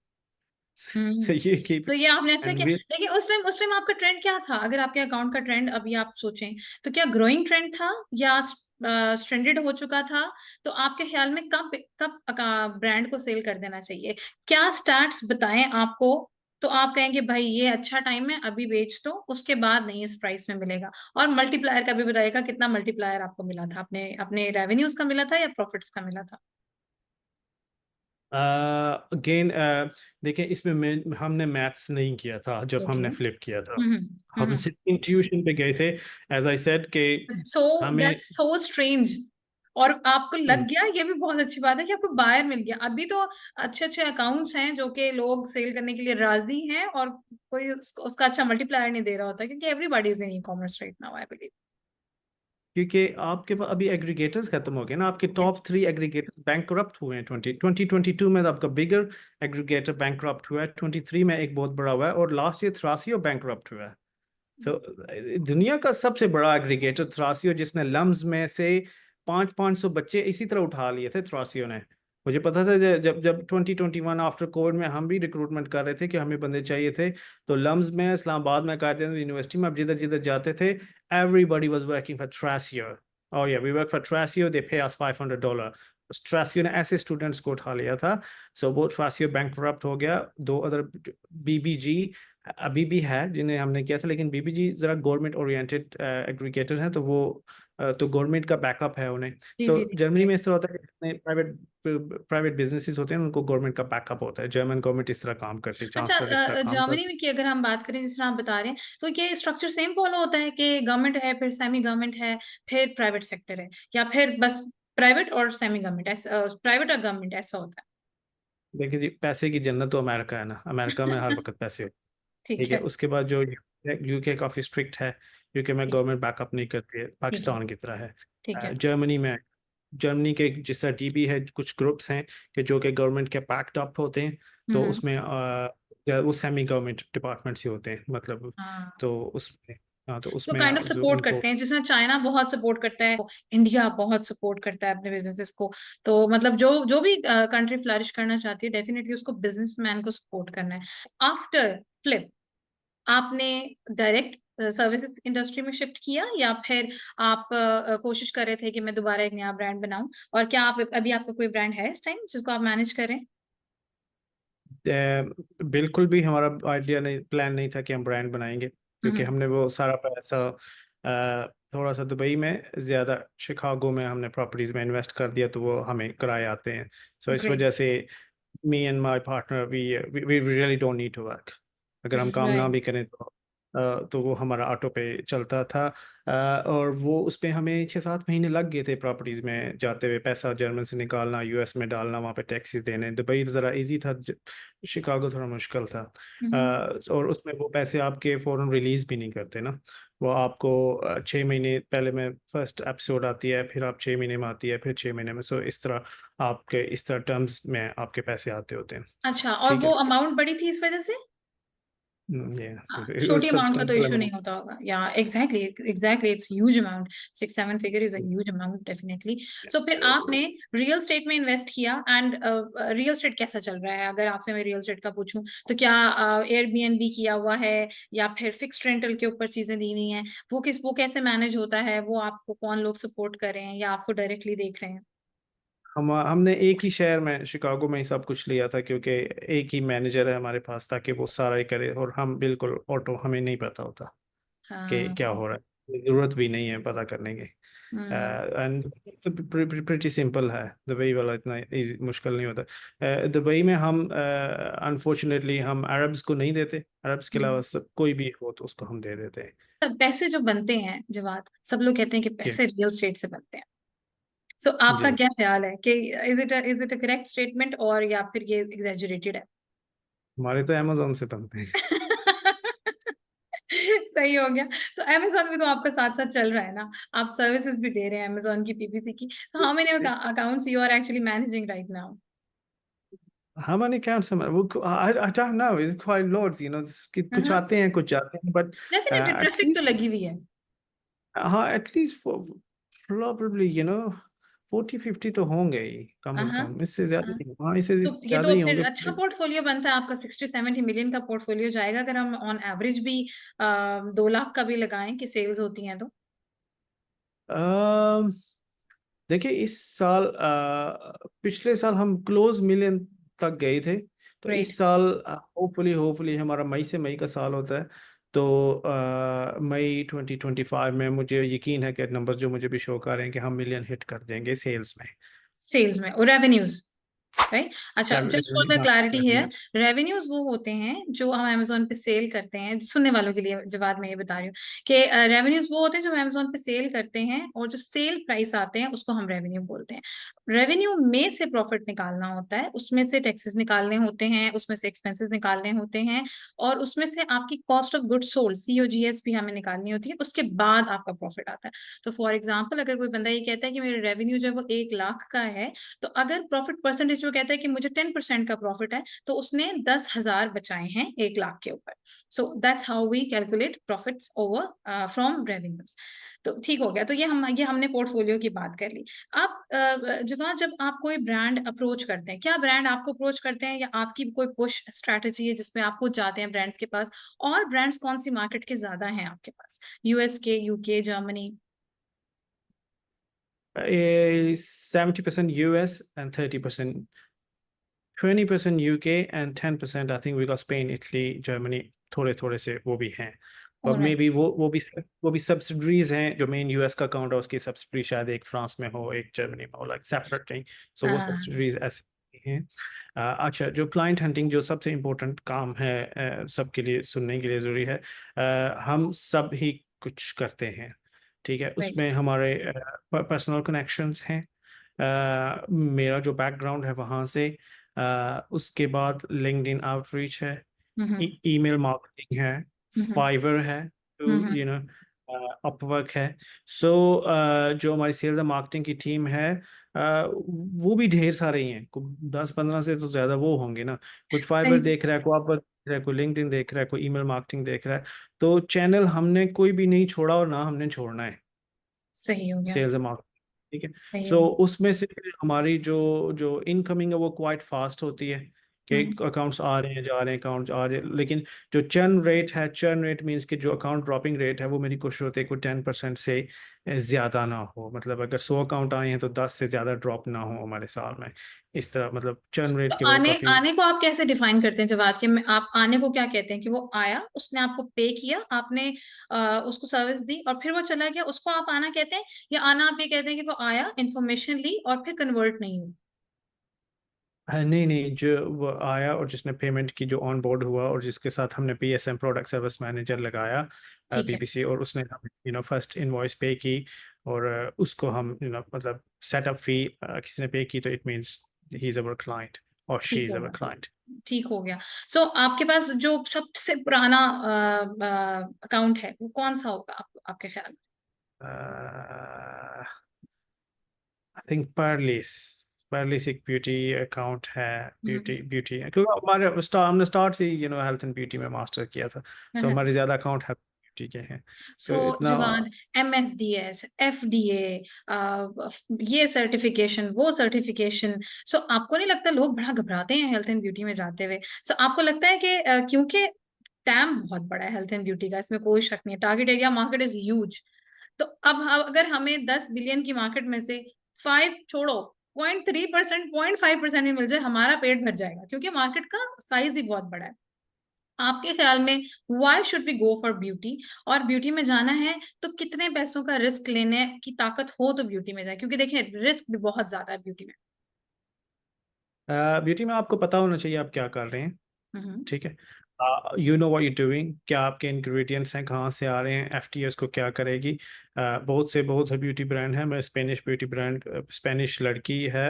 Hmm. so you keep तो it ये आपने अच्छा and किया, we लेकिन उस टाइम आपका ट्रेंड क्या था? अगर आपके अकाउंट का ट्रेंड अभी आप सोचें तो क्या ग्रोइंग ट्रेंड था या स्ट्रेंडेड हो चुका था? तो आपके ख्याल में कब कब ब्रांड को सेल कर देना चाहिए? क्या स्टैट्स बताएं आपको तो आप कहेंगे भाई ये अच्छा टाइम है अभी बेच दो, उसके बाद नहीं इस प्राइस में मिलेगा? और मल्टीप्लायर का भी बताएगा, कितना मल्टीप्लायर आपको मिला था, अपने अपने रेवेन्यूज का मिला था या प्रॉफिट्स का मिला था? अगेन देखिए, इसमें हमने मैथ्स नहीं किया था जब ओके। हमने फ्लिप किया था। हम्म। हम हम्म। सिर्फ इंट्यूशन पे गए थे, एज आई सेड कि सो हमें दैट्स सो स्ट्रेंज। और आपको लग हम्म, गया, ये भी बहुत अच्छी बात है कि आपको बायर मिल गया। अभी तो अच्छे अच्छे अकाउंट्स हैं जो कि लोग सेल करने के लिए राजी हैं, और कोई उसका अच्छा मल्टीप्लायर नहीं दे रहा होता, क्योंकि everybody is in e commerce right now, I believe. क्योंकि आपके पास अभी एग्रीगेटर्स खत्म हो गए ना, आपके टॉप 3 एग्रीगेटर्स बैंकरप्ट हुए हैं। 2022 में तो आपका बिगर एग्रीगेटर बैंकरप्ट हुआ है, 23 में एक बहुत बड़ा हुआ है, और लास्ट ईयर थ्रासियो बैंकरप्ट हुआ है। तो दुनिया का सबसे बड़ा एग्रीगेटर थ्रासियो, जिसने लम्स में से 500 बच्चे इसी तरह उठा लिए थे थ्रासियो ने। मुझे पता था जब जब 2021 आफ्टर कोविड में हम भी रिक्रूटमेंट कर रहे थे कि हमें बंदे चाहिए थे, तो लम्स में, इस्लामाबाद में, कायदे यूनिवर्सिटी में, अब जिधर जिधर जाते थे, everybody was working for Thrasio. Oh yeah, we work for Trasio. They pay us $500. Trasio ने ऐसे स्टूडेंट्स को उठा लिया था, सो वो Trasio बैंकरप्ट हो गया। दो अदर बीबीजी अभी भी है जिन्हें हमने किया था, लेकिन बीबीजी जरा गवर्नमेंट ओरिएंटेड एग्रीगेटर हैं, तो वो तो गवर्नमेंट का बैकअप है उन्हें। जी सो जी जी जर्मनी जी। में इस तरह होता है कि प्राइवेट प्राइवेट बिजनेसेस होते हैं, उनको गवर्नमेंट का बैकअप होता है। जर्मन गवर्नमेंट इस तरह काम करती है, अच्छा, चांसलर इस तरह काम जर्मनी करती में की अगर हम बात करें जिस तरह आप बता रहे हैं, तो ये स्ट्रक्चर सेम फॉलो होता है कि गवर्नमेंट है, फिर सेमी गवर्नमेंट है, फिर प्राइवेट सेक्टर है, या फिर बस प्राइवेट और सेमी गवर्नमेंट, ऐसा प्राइवेट और गवर्नमेंट ऐसा होता है। देखिए जी, पैसे की जन्नत तो अमेरिका है ना, अमेरिका में हर है? वक्त पैसे। ठीक ठीक है, है। उसके बाद जो यूके काफ़ी स्ट्रिक्ट है। यूके में ठीक गवर्नमेंट बैकअप नहीं करती है, ठीक है। पाकिस्तान की तरह है। ठीक है। जर्मनी में, जर्मनी के जिस तरह डीबी है, कुछ ग्रुप्स हैं कि जो कि गवर्नमेंट के बैक्ड अप होते हैं, तो हम्म। उसमें वो सेमी गवर्नमेंट डिपार्टमेंट्स ही होते हैं मतलब। हाँ, तो उसमें, हाँ, तो तो उसमें काइंड ऑफ जो सपोर्ट उनको करते हैं, जिसमें चाइना बहुत सपोर्ट करता है, इंडिया बहुत सपोर्ट करता है अपने बिजनेसेस को। तो मतलब जो जो भी कंट्री फ्लरिश करना चाहती है, डेफिनेटली उसको बिजनेसमैन को सपोर्ट करना है। आफ्टर फ्लिप आपने डायरेक्ट सर्विसेज इंडस्ट्री में शिफ्ट किया, या फिर आप कोशिश कर रहे थे कि मैं दोबारा एक नया ब्रांड बनाऊं? और क्या आप अभी आपका कोई ब्रांड है इस टाइम जिसको आप मैनेज करें? बिल्कुल भी हमारा आइडिया नहीं, प्लान नहीं था कि हम ब्रांड बनाएंगे, क्योंकि हम्म। हमने वो सारा पैसा थोड़ा सा दुबई में, ज़्यादा शिकागो में हमने प्रॉपर्टीज़ में इन्वेस्ट कर दिया, तो वो हमें किराए आते हैं। सो इस ग्रेट। वजह से me and my partner we really don't need to work. अगर हम काम ना राइट। भी करें तो वो हमारा ऑटो पे चलता था। और वो उस पे हमें 6-7 महीने लग गए थे प्रॉपर्टीज में जाते हुए, पैसा जर्मन से निकालना, यूएस में डालना, वहाँ पे टैक्सेस देने। दुबई ज़रा इजी था, शिकागो थोड़ा मुश्किल था। हम्म। और उसमें वो पैसे आपके फ़ौरन रिलीज़ भी नहीं करते ना, वो आपको 6 महीने पहले में फर्स्ट एपिसोड आती है, फिर आप 6 महीने में आती है, फिर 6 महीने में। सो इस तरह आपके इस तरह टर्म्स में आपके पैसे आते होते हैं। अच्छा, और ठीक वो है। अमाउंट बड़ी थी इस वजह से? ये हाँ, it was छोटी अमाउंट का तो substantial इशू नहीं amount। होता होगा, या exactly exactly it's huge amount. 6-7 figure is a huge amount definitely. So फिर आपने So, रियल स्टेट में इन्वेस्ट किया, एंड रियल स्टेट कैसा चल रहा है? अगर आपसे मैं रियल स्टेट का पूछूं, तो क्या एयरबीएनबी किया हुआ है, या फिर फिक्स्ड रेंटल के ऊपर चीजें दी हुई हैं? वो कैसे मैनेज होता है? वो आपको कौन लोग सपोर्ट कर रहे हैं, या आपको डायरेक्टली देख रहे हैं? हमने एक ही शहर में, शिकागो में ही सब कुछ लिया था, क्योंकि एक ही मैनेजर है हमारे पास, ताकि वो सारा ही करे, और हम बिल्कुल ऑटो, हमें नहीं पता होता कि हाँ। क्या हो रहा है, जरूरत भी नहीं है पता करने की। हम्म। एंड तो प्रिटी सिंपल है, दुबई वाला इतना इजी मुश्किल नहीं होता। दुबई में हम अनफॉर्चुनेटली हम अरब्स को नहीं देते, अरब्स के अलावा हम्म। सब कोई भी हो तो उसको हम दे देते हैं। पैसे जो बनते हैं जवाब, सब लोग कहते हैं कि जी पैसे रियल स्टेट से बनते हैं। सो आपका जी, क्या ख्याल है कि is it a correct statement, और या फिर ये एग्जैजरेटेड है? हमारे तो अमेजोन से बनते हैं। सही हो गया। तो अमेजोन भी तो आपका साथ साथ चल रहा है ना, आप सर्विसेज भी दे रहे हैं अमेजोन की, पीपीसी की। तो how many accounts you are actually managing right now? How many counts am I? I don't know. It's quite loads, कुछ आते हैं, कुछ जाते हैं, but डेफिनेटली at ट्रैफिक तो least, लगी हुई है। हाँ, at least for probably 40-50 तो होंगे ही कम से हाँ। कम, इससे ज्यादा हाँ, नहीं, हाँ, इससे तो ये ज्यादा तो ही फिर होंगे। अच्छा पोर्टफोलियो बनता है आपका। 60-70 मिलियन का पोर्टफोलियो जाएगा अगर हम ऑन एवरेज भी 2 लाख का भी लगाएं कि सेल्स होती हैं तो। अम, देखिए इस साल, पिछले साल हम क्लोज मिलियन तक गए थे, तो ग्रेट। इस साल होपफुली हमारा मई से मई का साल होता है, तो मई 2025 में मुझे यकीन है कि नंबर्स जो मुझे भी शो कर रहे हैं कि हम मिलियन हिट कर देंगे सेल्स में। सेल्स में और रेवेन्यूज, राइट? अच्छा, जस्ट फॉर द हाँ, क्लैरिटी हियर, revenue। रेवेन्यूज वो होते हैं जो हम अमेजोन पे सेल करते हैं। सुनने वालों के लिए जवाब मैं ये बता रही हूँ कि रेवेन्यूज वो होते हैं जो हम अमेजोन पे सेल करते हैं, और जो सेल प्राइस आते हैं उसको हम रेवेन्यू बोलते हैं। रेवेन्यू में से प्रॉफिट निकालना होता है, उसमें से टैक्सेस निकालने होते हैं, उसमें से एक्सपेंसेस निकालने होते हैं, और उसमें से आपकी cost of good sold, COGS भी हमें निकालनी होती है, उसके बाद आपका प्रॉफिट आता है। तो फॉर एग्जाम्पल, अगर कोई बंदा ये कहता है कि मेरा रेवेन्यू जो है वो 1 लाख का है, तो अगर प्रॉफिट परसेंटेज वो कहता है कि मुझे 10% का प्रॉफिट है, तो उसने 10,000 बचाए हैं 1 लाख के ऊपर। So that's how we calculate profits over from revenues. तो ठीक हो गया। तो ये हमने पोर्टफोलियो की बात कर ली। आप जब आप कोई ब्रांड अप्रोच करते हैं, क्या ब्रांड आपको अप्रोच करते हैं, या आपकी कोई पुश स्ट्रैटेजी है जिसमें आप खुद जाते हैं ब्रांड्स के पास? और ब्रांड्स कौन सी मार्केट के ज्यादा हैं आपके पास? US के, UK, Germany? 70% US and 30%, 20% UK and 10% I think we got Spain, Italy, Germany, थोड़े थोड़े से वो भी हैं। पर मे ऑलराइट। बी वो भी सब्सिडरीज हैं। जो मेन यूएस का अकाउंट है उसकी सब्सिडरी शायद एक फ्रांस में हो, एक जर्मनी में हो, लाइक सेपरेटली। सो वो सब्सिडरीज ऐसे हैं। अच्छा, जो क्लाइंट हंटिंग जो सबसे इम्पोर्टेंट काम है, सबके लिए सुनने के लिए ज़रूरी है। हम सब ही कुछ करते हैं, ठीक है। राइट। उसमें हमारे पर्सनल कनेक्शंस हैं। मेरा जो बैकग्राउंड है वहाँ से, उसके बाद लिंक्डइन आउटरीच है, हम्म। ईमेल मार्केटिंग है, हम्म। फाइवर है, जो हम्म। अपवर्क है। सो जो हमारी सेल्स एंड मार्केटिंग की टीम है, वो भी ढेर सारे ही हैं, 10-15 से तो ज़्यादा वो होंगे ना। कुछ फाइवर सही। देख रहा है, कोई अपवर्क देख रहा है, कोई लिंक्डइन देख रहा है, कोई ईमेल मार्केटिंग देख रहा है। तो चैनल हमने कोई भी नहीं छोड़ा और ना हमने छोड़ना है, सही हो गया। सेल्स एंड मार्केटिंग, ठीक है। सही हो सो गया। उसमें से हमारी जो जो इनकमिंग है वो क्वाइट फास्ट होती है, कि हम्म। अकाउंट्स आ रहे हैं, जा रहे हैं, अकाउंट्स आ रहे हैं। लेकिन जो चर्न रेट है, चर्न रेट मीन्स कि जो अकाउंट ड्रॉपिंग रेट है, वो मेरी कोशिश होती है कि 10% से ज़्यादा ना हो। मतलब अगर 100 अकाउंट आए हैं तो 10 से ज़्यादा ड्रॉप ना हो हमारे साल में। इस तरह मतलब चर्न तो रेट के वो आने काफ़ी। आने को आप कैसे डिफाइन करते हैं जवाब के में? आप आने को क्या कहते हैं कि वो आया, उसने आपको पे किया, आपने उसको सर्विस दी और फिर वो चला गया, उसको आप आना कहते हैं? या आना आप ये कहते हैं कि वो आया, इंफॉर्मेशन ली और फिर कन्वर्ट नहीं हुई? नहीं नहीं, जो वो आया और जिसने पेमेंट की, जो ऑन बोर्ड हुआ और जिसके साथ हमने पीएसएम प्रोडक्ट सर्विस मैनेजर लगाया, ठीक है। पीपीसी, और उसने फर्स्ट इनवॉइस पे की, और उसको हम मतलब सेटअप फी किसी ने पे की, तो it means he is our client और शी ठीक इज हो अवर गया। क्लाइंट। ठीक हो गया। सो आपके पास जो सबसे पुराना अकाउंट है वो कौन सा होगा आपके ख्याल में? I think पार्लिस। पार्लिस एक ब्यूटी अकाउंट है। हम्म। ब्यूटी ब्यूटी है, क्योंकि हमने स्टार्ट से हेल्थ एंड ब्यूटी में मास्टर किया था। सो हमारे ज़्यादा अकाउंट हेल्थ ब्यूटी के हैं, सो तो इतना। जवाद, MSDS, FDA, ये सर्टिफिकेशन, वो सर्टिफिकेशन। सो आपको नहीं लगता लोग बड़ा घबराते हैं हेल्थ एंड ब्यूटी में जाते हुए? सो आपको लगता है कि क्योंकि टैम बहुत बड़ा है हेल्थ एंड ब्यूटी का, इसमें कोई शक नहीं है, target area market is huge. तो अगर हमें 10 बिलियन की मार्केट में से 5 छोड़ो, 0.3%, 0.5% ही मिल जाए, हमारा पेट भर जाएगा, क्योंकि मार्केट का साइज ही बहुत बड़ा है। आपके ख्याल में why should be go for beauty? और ब्यूटी में जाना है तो कितने पैसों का रिस्क लेने की ताकत हो तो ब्यूटी में जाए, क्योंकि देखिए रिस्क भी बहुत ज्यादा है ब्यूटी में। ब्यूटी में आपको पता होना चाहिए आप क्या कर रहे हैं, हम्म। ठीक है। You know what you doing, क्या आपके इंग्रेडिएंट्स हैं, कहाँ से आ रहे हैं, एफटीएस को क्या करेगी। बहुत से ब्यूटी ब्रांड हैं। मैं स्पेनिश ब्यूटी ब्रांड, स्पेनिश लड़की है,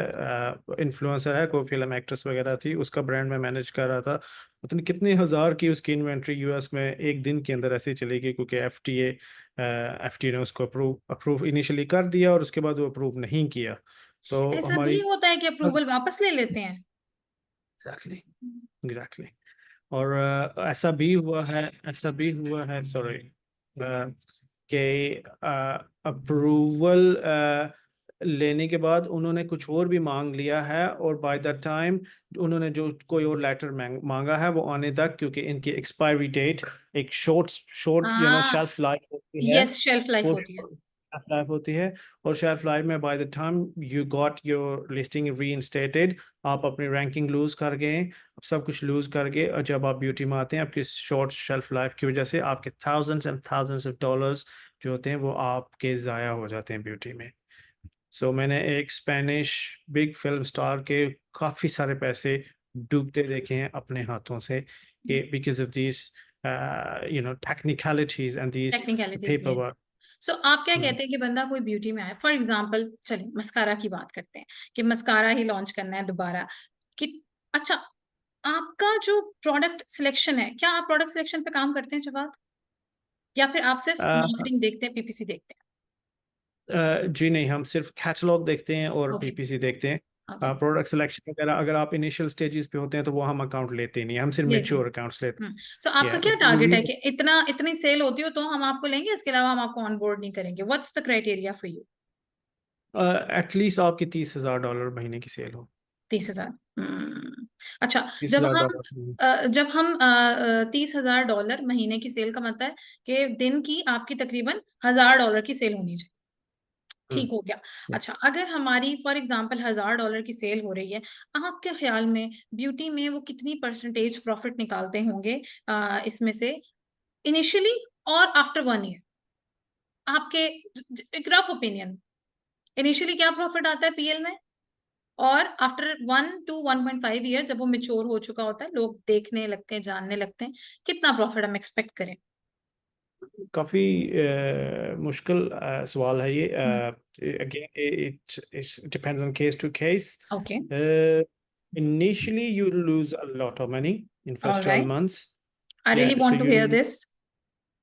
इन्फ्लुएंसर है, कोई फिल्म एक्ट्रेस वगैरह थी, उसका ब्रांड मैं मैनेज कर रहा था। पता नहीं कितने हज़ार की उसकी इन्वेंट्री यूएस में एक दिन के अंदर ऐसे ही चली गई, क्योंकि एफटीए ने उसको अप्रूव अप्रूव इनिशियली कर दिया और उसके बाद वो अप्रूव नहीं किया। सो ऐसा भी हमारी। होता है कि अप्रूवल वापस ले लेते हैं? Exactly, exactly. और ऐसा भी हुआ है सॉरी, कि अप्रूवल लेने के बाद उन्होंने कुछ और भी मांग लिया है, और बाय द टाइम उन्होंने जो कोई और लेटर मांगा है वो आने तक, क्योंकि इनकी एक्सपायरी डेट एक शॉर्ट शॉर्ट हाँ। शेल्फ लाइफ होती है। यस, शेल्फ लाइफ वो होती है। शेल्फ लाइफ होती है, और शेल्फ लाइफ में by the time you got your listing reinstated, आप अपनी रैंकिंग लूज कर गए, सब कुछ लूज करके, और जब आप ब्यूटी में आते हैं, आपकी शॉर्ट शेल्फ लाइफ की वजह से आपके thousands and thousands of dollars जो होते हैं वो आपके ज़ाया हो जाते हैं ब्यूटी में। सो मैंने एक स्पेनिश बिग फिल्म स्टार के काफ़ी सारे पैसे डूबते देखे हैं अपने हाथों से, कि because of this technicalities and this technicalities, paper yes. Work. So आप क्या कहते हैं कि बंदा कोई ब्यूटी में आए, फॉर एग्जांपल चलिए मस्कारा की बात करते हैं कि मस्कारा ही लॉन्च करना है दोबारा, कि अच्छा, आपका जो प्रोडक्ट सिलेक्शन है, क्या आप प्रोडक्ट सिलेक्शन पे काम करते हैं जवाब, या फिर आप सिर्फ मार्केटिंग देखते हैं, PPC देखते जी नहीं, हम सिर्फ कैटलॉग देखते हैं और हैं? ओके। पीपीसी देखते हैं। ओके। प्रोडक्ट सिलेक्शन वगैरह अगर आप इनिशियल स्टेजेस पे होते हैं तो वो हम अकाउंट लेते ही नहीं, हम सिर्फ लेते मेच्योर हैं। अकाउंट्स लेते सो आपका क्या टारगेट है हैं। कि इतना इतनी सेल होती हो तो हम आपको लेंगे, इसके अलावा हम आपको ऑनबोर्ड नहीं करेंगे? What's the criteria for you? At least आपकी $30,000 महीने की सेल हो। 30,000। अच्छा। तीस जब हजार हम डॉलर जब हम $30,000 महीने की सेल का मतलब है कि दिन की आपकी तकरीबन $1,000 की सेल होनी चाहिए। हम्म, ठीक हो गया। yeah. अच्छा, अगर हमारी फॉर एग्जांपल $1000 की सेल हो रही है, आपके ख्याल में ब्यूटी में वो कितनी परसेंटेज प्रॉफिट निकालते होंगे इसमें से इनिशियली और आफ्टर 1 ईयर? आपके एक रफ ओपिनियन, इनिशियली क्या प्रॉफिट आता है पीएल में, और आफ्टर 1 to 1.5 ईयर जब वो मेच्योर हो चुका होता है, लोग देखने लगते हैं, जानने लगते हैं, कितना प्रॉफिट हम एक्सपेक्ट करें? काफी मुश्किल सवाल है ये। हम्म, again it depends on case to case. Okay, Initially you lose a lot of money in first 12 alright, months. I really Yeah, so want to hear you this,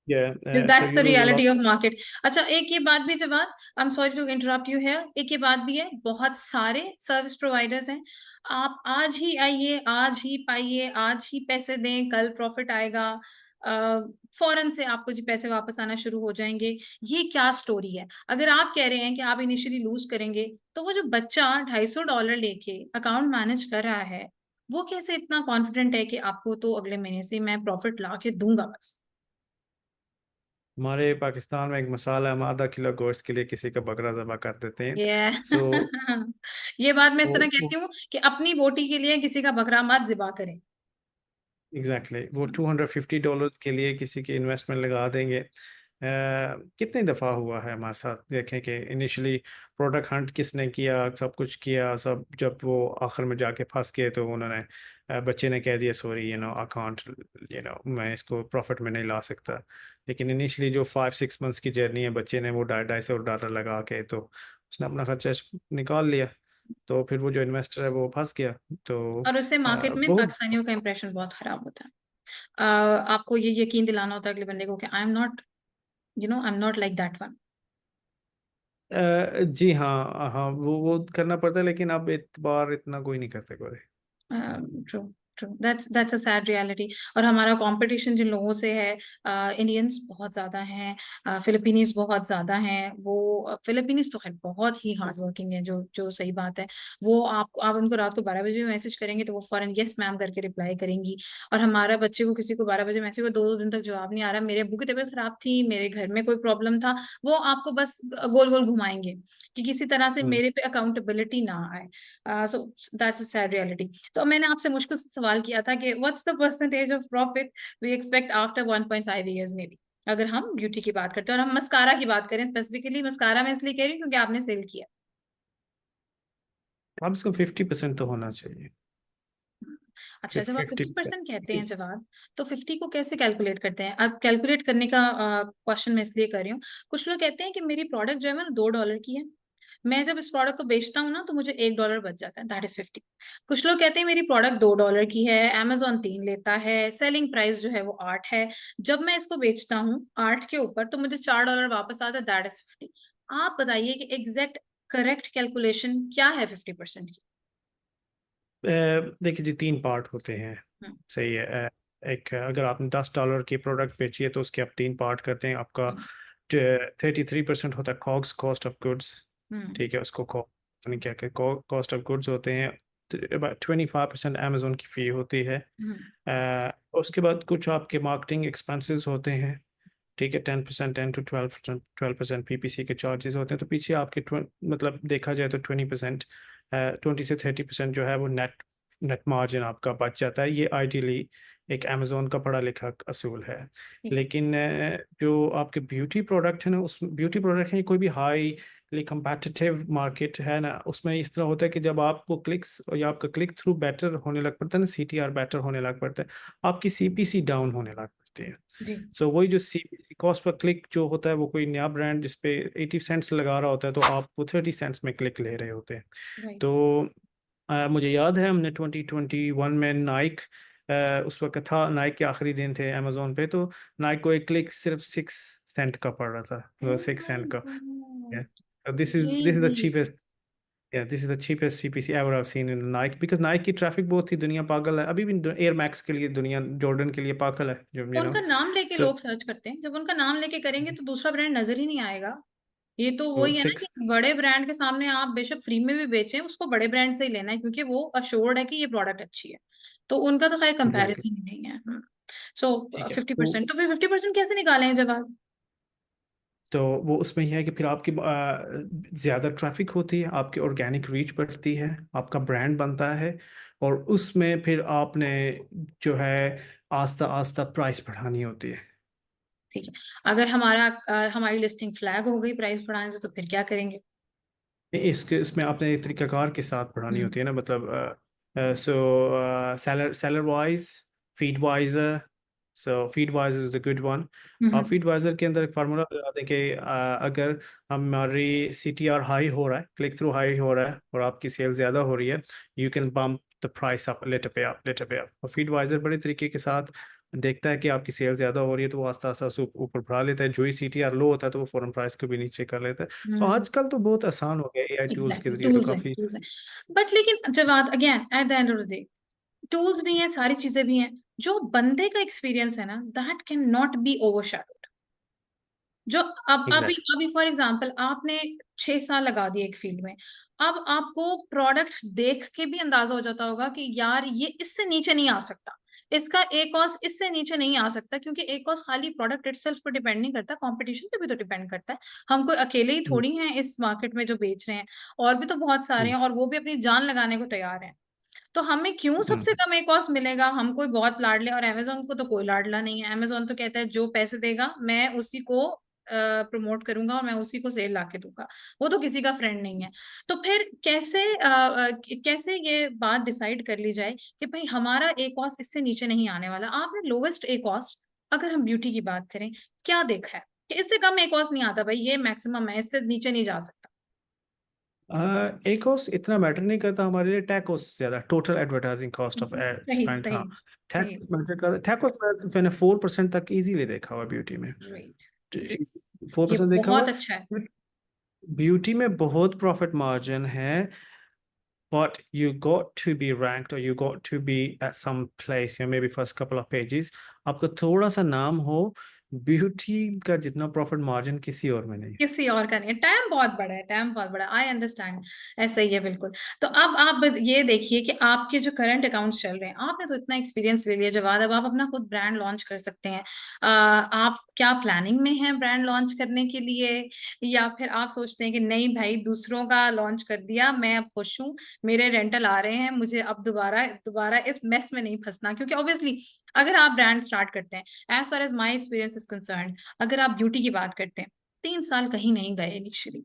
yeah so that's the you lose a reality lot. Of market. अच्छा, एक ये बात भी जवाब, I am sorry to interrupt you here, एक ये बात भी है, बहुत सारे सर्विस प्रोवाइडर्स हैं, आप आज ही आइए, आज ही पाइए, आज ही पैसे दें, कल प्रॉफिट आएगा, फौरन से आपको जी पैसे वापस आना शुरू हो जाएंगे। ये क्या स्टोरी है? अगर आप कह रहे हैं कि आप इनिशियली लूज करेंगे, तो वो जो बच्चा $250 लेके अकाउंट मैनेज कर रहा है, वो कैसे इतना कॉन्फिडेंट है कि आपको तो अगले महीने से मैं प्रॉफिट ला के दूंगा बस? हमारे पाकिस्तान में एक मसाला है, हम आधा किलो गोश्त के लिए किसी का बकरा ज़बह कर देते हैं। ये सो ये बात मैं इस तरह वो कहती हूँ कि अपनी बोटी के लिए किसी का बकरा मत ज़िबा करें। एग्जैक्टली वो $250 के लिए किसी की इन्वेस्टमेंट लगा देंगे। कितनी दफ़ा हुआ है हमारे साथ, देखें कि इनिशियली प्रोडक्ट हंट किसने किया, सब कुछ किया, सब जब वो आखिर में जाके फंस गए तो उन्होंने बच्चे ने कह दिया सॉरी अकाउंट मैं इसको प्रॉफिट में नहीं ला सकता। लेकिन इनिशियली जो 5-6 मंथ्स की जर्नी है, बच्चे ने वो $250 लगा के तो उसने अपना खर्चा निकाल लिया। तो फिर वो जो इन्वेस्टर है वो फंस गया। तो और उससे मार्केट में बहुत पाकिस्तानियों का इंप्रेशन बहुत खराब होता है। आपको ये यकीन दिलाना होता है अगले बंदे को कि I am not like that one. जी हाँ हाँ, वो करना पड़ता है, लेकिन अब इतबार इतना कोई नहीं करते कोई। True, true, that's a sad reality. और हमारा कंपटीशन जिन लोगों से है, इंडियंस बहुत ज्यादा हैं, फिलिपीनीज बहुत ज्यादा हैं, वो फिलिपीनीज तो खैर बहुत ही हार्ड वर्किंग है, जो जो सही बात है। वो आप उनको रात को 12 बजे भी मैसेज करेंगे तो वो फौरन यस मैम करके रिप्लाई करेंगी। और हमारा बच्चे को किसी को 12 बजे मैसेज को 2-2 दिन तक जवाब नहीं आ रहा, मेरे अब्बू की तबीयत खराब थी, मेरे घर में कोई प्रॉब्लम था, वो आपको बस गोल गोल घुमाएंगे कि किसी तरह से हम्म। मेरे पे अकाउंटेबिलिटी ना आए। So that's a sad reality. तो मैंने आपसे मुश्किल से सवाल किया था कि what's the percentage of profit we expect after 1.5 years में भी, अगर हम ब्यूटी की बात करते हैं और हम मस्कारा की बात करें स्पेसिफिकली। मस्कारा मैं इसलिए कह रही हूँ क्योंकि आपने सेल किया। अब इसको 50% तो होना चाहिए। अच्छा, जब आप फिफ्टी 50%। परसेंट कहते हैं जवाब, तो 50 को कैसे कैलकुलेट करते हैं? अब कैलकुलेट करने का क्वेश्चन मैं इसलिए कर रही हूँ, कुछ लोग कहते हैं कि मेरी प्रोडक्ट जो है ना $2 की है, मैं जब इस प्रोडक्ट को बेचता हूँ ना तो मुझे $1 बच जाता है, दैट इज 50। कुछ लोग कहते हैं मेरी प्रोडक्ट $2 की है, Amazon 3 लेता है, सेलिंग प्राइस जो है वो 8 है, जब मैं इसको बेचता हूँ 8 के ऊपर तो मुझे $4 वापस आता है, दैट इज 50। आप बताइए कि एग्जैक्ट करेक्ट कैलकुलेशन क्या है 50% की? देखिए जी, 3 पार्ट होते हैं। हम्म, सही है। एक अगर आपने $10 की प्रोडक्ट बेची है तो उसके आप 3 पार्ट करते हैं। आपका हम्म, 33% होता है कॉग्स, कॉस्ट ऑफ गुड्स। हम्म, ठीक है, उसको नहीं क्या कॉस्ट ऑफ गुड्स होते हैं। 25% अमेजोन की फ़ी होती है। हम्म, उसके बाद कुछ आपके मार्केटिंग एक्सपेंसेस होते हैं। ठीक है, 10%, 10 to 12%, 12% PPC के चार्जेस होते हैं। तो पीछे आपके मतलब देखा जाए तो 20%, 20 से 30% जो है वो नेट नेट मार्जिन आपका बच जाता है। ये आइडियली एक अमेजोन का पढ़ा लिखा असूल है। ठीक, लेकिन जो आपके ब्यूटी प्रोडक्ट है ना, उस ब्यूटी प्रोडक्ट है कोई भी हाईली कंपेटिटिव मार्केट है ना, उसमें इस तरह होता है कि जब आपको क्लिक्स या आपका क्लिक थ्रू बेटर होने लग पड़ता है ना, CTR बेटर होने लग पड़ता है, आपकी CPC डाउन होने लग पड़ती है। जी, सो वही जो कॉस्ट पर क्लिक जो होता है, वो कोई नया ब्रांड जिसपे 80 सेंट्स लगा रहा होता है तो आप वो 30 सेंट्स में क्लिक ले रहे होते हैं। राइट, तो मुझे याद है हमने 2021 में नाइक, उस वक्त था नाइक के आखिरी दिन थे अमेजोन पे, तो नाइक को एक क्लिक सिर्फ 6 सेंट का पड़ रहा था, मतलब 6 सेंट का। This is the crazy. Cheapest, yeah, this is the cheapest CPC ever I've seen in Nike, because Nike की ट्रैफिक बहुत थी, दुनिया पागल है अभी भी एयर मैक्स के लिए, दुनिया जॉर्डन के लिए पागल है जो तो उनका नाम लेके सो लोग सर्च करते हैं, जब उनका नाम लेके करेंगे तो दूसरा ब्रांड नजर ही नहीं आएगा। ये तो सो वही है ना कि 6 बड़े ब्रांड के सामने आप बेशक फ्री में भी बेचें, उसको बड़े ब्रांड से ही लेना है क्योंकि वो अश्योर्ड है कि ये प्रोडक्ट अच्छी है। तो उनका तो खैर एग्जैक्टली। कंपैरिजन ही नहीं है। सो ठीक है, फिफ्टी तो परसेंट तो फिर 50% कैसे निकालें जब आप? तो वो उसमें यह है कि फिर आपकी ज़्यादा ट्रैफिक होती है, आपकी ऑर्गेनिक रीच बढ़ती है, आपका ब्रांड बनता है, और उसमें फिर आपने जो है आस्ता आस्ता प्राइस बढ़ानी होती है। ठीक है, अगर हमारी लिस्टिंग फ्लैग हो गई प्राइस बढ़ाने से, तो फिर क्या करेंगे? इसके इसमें आपने एक तरीकाकार के साथ बढ़ानी हम्म होती है ना, मतलब so seller wise, Feedvisor. So Feedvisor is the good one. आप हम्म फीड वाइजर के अंदर एक फार्मूला लगा दें कि अगर हमारी CTR हाई हो रहा है, क्लिक थ्रू हाई हो रहा है, और आपकी सेल ज़्यादा हो रही है, you can bump the price up little पे अप लिटिल पे अप। और फीड वाइजर बड़े तरीके के साथ देखता है कि आपकी सेल ज़्यादा हो रही है, तो वो आस्ता आस्ता से ऊपर बढ़ा लेता है। जो ही CTR लो होता है तो वो फ़ौरन प्राइस को भी नीचे कर लेता है। तो हम्म आजकल तो बहुत आसान हो गया AI टूल्स के एग्जैक्टली, जरिए, तो काफी। टूल्स हैं। बट लेकिन जब बात again at the end of the day, tools भी हैं, सारी चीजें भी हैं, जो बंदे का एक्सपीरियंस है ना, that can not be overshadowed. जो अब अभी एग्जैक्टली। अभी फॉर एग्जांपल आपने 6 साल लगा दिए एक फील्ड में, अब आपको प्रोडक्ट देख के भी अंदाजा हो जाता होगा कि यार ये इससे नीचे नहीं आ सकता, इसका एक कॉस्ट इससे नीचे नहीं आ सकता, क्योंकि एक कॉस्ट खाली प्रोडक्ट इटसेल्फ पर डिपेंड नहीं करता, कंपटीशन पे भी तो डिपेंड करता है। हम कोई अकेले ही हम्म, थोड़ी हैं इस मार्केट में जो बेच रहे हैं, और भी तो बहुत सारे हम्म, हैं, और वो भी अपनी जान लगाने को तैयार हैं। तो हमें क्यों हम्म, सबसे कम एक कॉस्ट मिलेगा? हम कोई बहुत लाडले, और अमेजोन को तो कोई लाडला नहीं है। अमेजोन तो कहता है जो पैसे देगा मैं उसी को प्रमोट करूंगा, और मैं उसी को सेल ला के दूंगा। वो तो किसी का फ्रेंड नहीं है। तो फिर कैसे ये बात डिसाइड कर ली जाए कि भाई हमारा एक कॉस्ट इससे नीचे नहीं आने वाला? आपने लोवेस्ट एक कॉस्ट, अगर हम ब्यूटी की बात करें, क्या देखा है कि इससे कम एक कॉस्ट नहीं आता भाई, ये मैक्सिमम है, इससे नीचे नहीं जा सकता? एक कॉस्ट इतना मैटर नहीं करता हमारे लिए, टैक कॉस्ट ज्यादा, total advertising cost of ad सही स्पेंड। हाँ, सही टैक सही। मैटर करता, टैक कॉस्ट मैंने 4% तक इजीली देखा हुआ ब्यूटी में। राइट, 4% ये देखा हुआ बहुत अच्छा है। है। ब्यूटी में बहुत प्रॉफिट मार्जिन है, but you got to be ranked, or you got to be at some place, maybe first couple of pages, आपका थोड़ा सा नाम हो। ब्यूटी का जितना प्रॉफिट मार्जिन किसी और में नहीं है। किसी और का नहीं है, टाइम बहुत बड़ा है, टाइम बहुत बड़ा, आई अंडरस्टैंड। ऐसा ही है बिल्कुल। तो अब आप ये देखिए कि आपके जो करंट अकाउंट्स चल रहे हैं, आपने तो इतना एक्सपीरियंस ले लिया जवाद, अब आप अपना खुद ब्रांड लॉन्च कर सकते हैं। आप क्या प्लानिंग में हैं ब्रांड लॉन्च करने के लिए, या फिर आप सोचते हैं कि नहीं भाई दूसरों का लॉन्च कर दिया, मैं अब खुश हूँ, मेरे रेंटल आ रहे हैं, मुझे अब दोबारा दोबारा इस मेस में नहीं फंसना? क्योंकि ऑब्वियसली अगर आप ब्रांड स्टार्ट करते हैं, as far as my experience is concern, अगर आप ब्यूटी की बात करते हैं, 3 साल कहीं नहीं गए initially,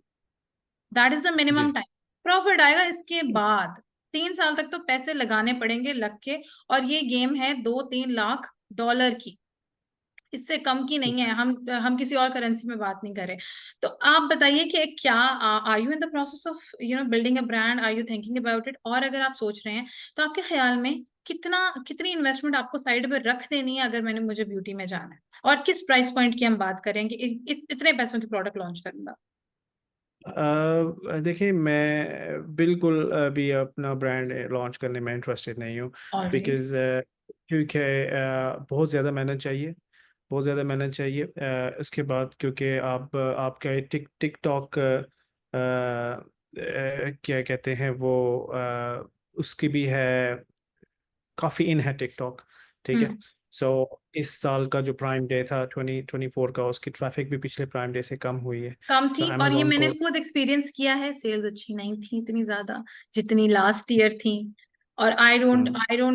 that is the minimum जी। टाइम। प्रॉफिट आएगा इसके बाद, 3 साल तक तो पैसे लगाने पड़ेंगे लग के, और ये गेम है 2-3 लाख डॉलर की, इससे कम की नहीं है। हम किसी और करेंसी में बात नहीं कर रहे। तो आप बताइए कि क्या are you in the process of building a brand, are you thinking about it? और अगर आप सोच रहे हैं, तो आपके ख्याल में कितनी इन्वेस्टमेंट आपको साइड पे रख देनी है, अगर मुझे ब्यूटी में जाना है? और किस प्राइस पॉइंट की हम बात करेंगे, इतने पैसों की प्रोडक्ट लॉन्च करूंगा? देखिए, मैं बिल्कुल अभी अपना ब्रांड लॉन्च करने में इंटरेस्टेड नहीं हूँ। ऑलराइट। बिकॉज क्योंकि बहुत ज़्यादा मेहनत चाहिए, बहुत ज़्यादा मेहनत चाहिए। उसके बाद क्योंकि आपका टिकटॉक क्या कहते हैं वो, उसकी भी है, काफ़ी इन है टिकटॉक। ठीक है। हम्म सो इस साल का जो प्राइम डे था 2024 का, उसकी ट्रैफिक भी पिछले प्राइम डे से कम हुई है। कम तो थी, और ये अमेजोन मैंने को, खुद एक्सपीरियंस किया है, सेल्स अच्छी नहीं थी इतनी ज्यादा जितनी लास्ट ईयर थी। और आई डोंट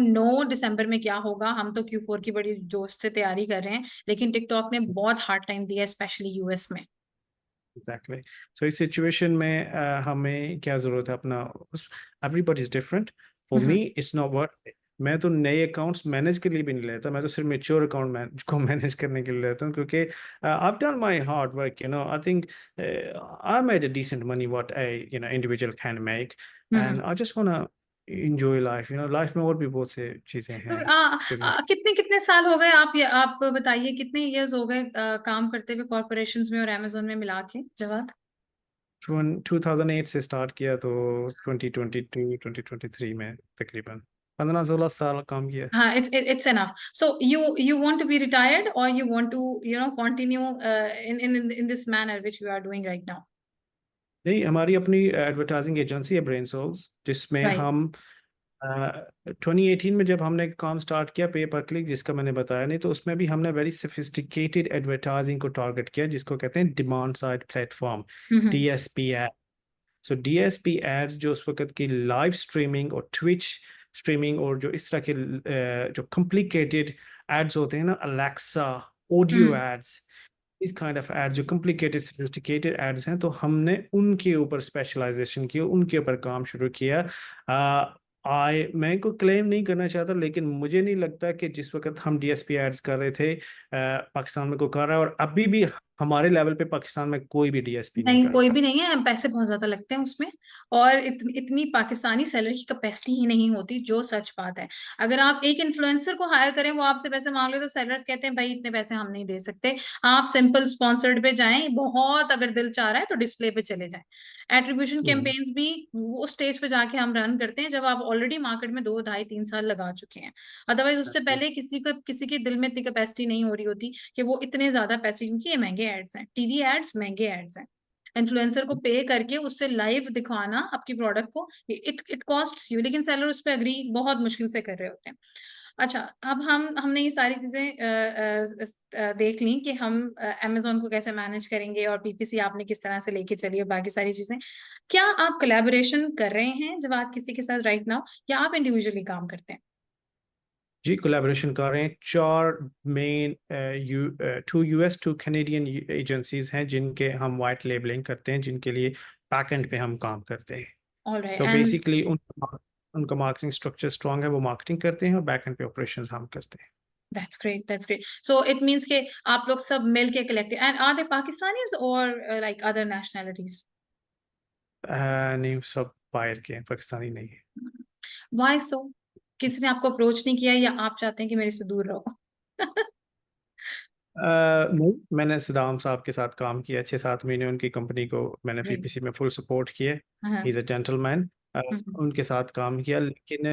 नो दिसंबर में क्या होगा, हम तो Q4 की बड़ी जोश से तैयारी कर रहे हैं, लेकिन टिकटॉक ने बहुत हार्ड टाइम दिया, स्पेशली यूएस में। एग्जैक्टली। सो इस सिचुएशन में हमें क्या ज़रूरत है अपना, everybody is different. For hmm me it's not worth. मैं तो नए अकाउंट्स मैनेज के लिए भी नहीं लेता, मैं तो सिर्फ मेच्योर अकाउंट को मैनेज करने के लिए लेता हूँ, क्योंकि I done my hard work, I think I made a decent money what I individual can make, hmm. And I just want enjoy life. Life में और भी बहुत से चीज़ें तो हैं, बिजनेस। कितने कितने साल हो गए, आप बताइए कितने इयर्स हो गए काम करते हुए कॉर्पोरेशंस में और अमेजोन में मिला के, जवाब? 2008 से स्टार्ट किया, तो 2022 2023 में तकरीबन 15-16 साल काम किया। हाँ, it's enough. So you want to be retired, or you want to continue in this manner which you are doing right now? नहीं, हमारी अपनी एडवर्टाइजिंग एजेंसी है ब्रेन सोल्स, जिसमें Right. हम 2018 में जब हमने काम स्टार्ट किया पे पर क्लिक, जिसका मैंने बताया नहीं, तो उसमें भी हमने वेरी सोफिस्टिकेटेड एडवर्टाइजिंग को टारगेट किया, जिसको कहते हैं demand side platform, hmm. DSP ad. So DSP ads जो उस वक्त की लाइव स्ट्रीमिंग और ट्विच स्ट्रीमिंग और जो इस तरह के जो कॉम्प्लिकेटेड एड्स होते हैं ना, अलेक्सा, ऑडियो हम्म। एड्स, इस काइंड ऑफ एड्स जो कॉम्प्लिकेटेड सोफिस्टिकेटेड एड्स हैं, तो हमने उनके ऊपर स्पेशलाइजेशन किया, उनके ऊपर काम शुरू किया। मैं को क्लेम नहीं करना चाहता, लेकिन मुझे नहीं लगता कि जिस वक्त हम डीएसपी एड्स कर रहे थे पाकिस्तान में कोई कर रहा है, और अभी भी हमारे लेवल पे पाकिस्तान में कोई भी डीएसपी नहीं नहीं, कोई करता। भी नहीं है, पैसे बहुत ज्यादा लगते हैं उसमें। और इतनी पाकिस्तानी सैलरी की कैपेसिटी ही नहीं होती, जो सच बात है। अगर आप एक इन्फ्लुएंसर को हायर करें, वो आपसे पैसे मांग ले, तो सेलर्स कहते हैं भाई इतने पैसे हम नहीं दे सकते, आप सिंपल स्पॉन्सर्ड पे जाएं, बहुत अगर दिल चाह रहा है तो डिस्प्ले पे चले जाएं। एट्रीब्यूशन हम्म, कैंपेन्स भी वो स्टेज पे जाके हम रन करते हैं जब आप ऑलरेडी मार्केट में 2 ढाई 3 साल लगा चुके हैं। अदरवाइज उससे पहले किसी के दिल में इतनी कैपेसिटी नहीं हो रही होती कि वो इतने ज्यादा पैसे, क्योंकि ये महंगे एड्स हैं, टीवी एड्स महंगे एड्स हैं। इन्फ्लुएंसर को पे करके उससे लाइव दिखाना आपकी प्रोडक्ट को, इट इट कॉस्ट्स यू, लेकिन सेलर उस पर अग्री बहुत मुश्किल से कर रहे होते हैं। अच्छा, अब हमने ये सारी चीजें देख ली कि हम अमेजोन को कैसे मैनेज करेंगे, और पीपीसी आपने किस तरह से लेके चली, और बाकी सारी चीजें। क्या आप कोलैबोरेशन कर रहे हैं जब आप किसी के साथ राइट नाउ, या आप इंडिविजुअली काम करते हैं? जी कोलैबोरेशन कर रहे हैं। 4 मेन 2 यूएस 2 कैनेडियन एजेंसीज हैं जिनके हम वाइट लेबलिंग करते हैं, जिनके लिए बैक एंड पे हम काम करते हैं। All right. So and basically उनका मार्केटिंग स्ट्रक्चर स्ट्रांग है, वो मार्केटिंग करते हैं और बैक एंड पे ऑपरेशंस हम करते हैं। That's great, that's great. So it means के आप लोग सब मिल के collective, and are they Pakistanis और लाइक अदर नेशनैलिटीज? नहीं, सब बाहर के हैं, पाकिस्तानी नहीं है। Why so? किसी ने आपको अप्रोच नहीं किया, या आप चाहते हैं कि मेरे से दूर रहो? नहीं, मैंने सदाम साहब के साथ काम किया 6-7 महीने, उनकी कंपनी को मैंने राइट। पीपीसी में फुल सपोर्ट किया। हाँ। He is a gentleman. Hmm. उनके साथ काम किया, लेकिन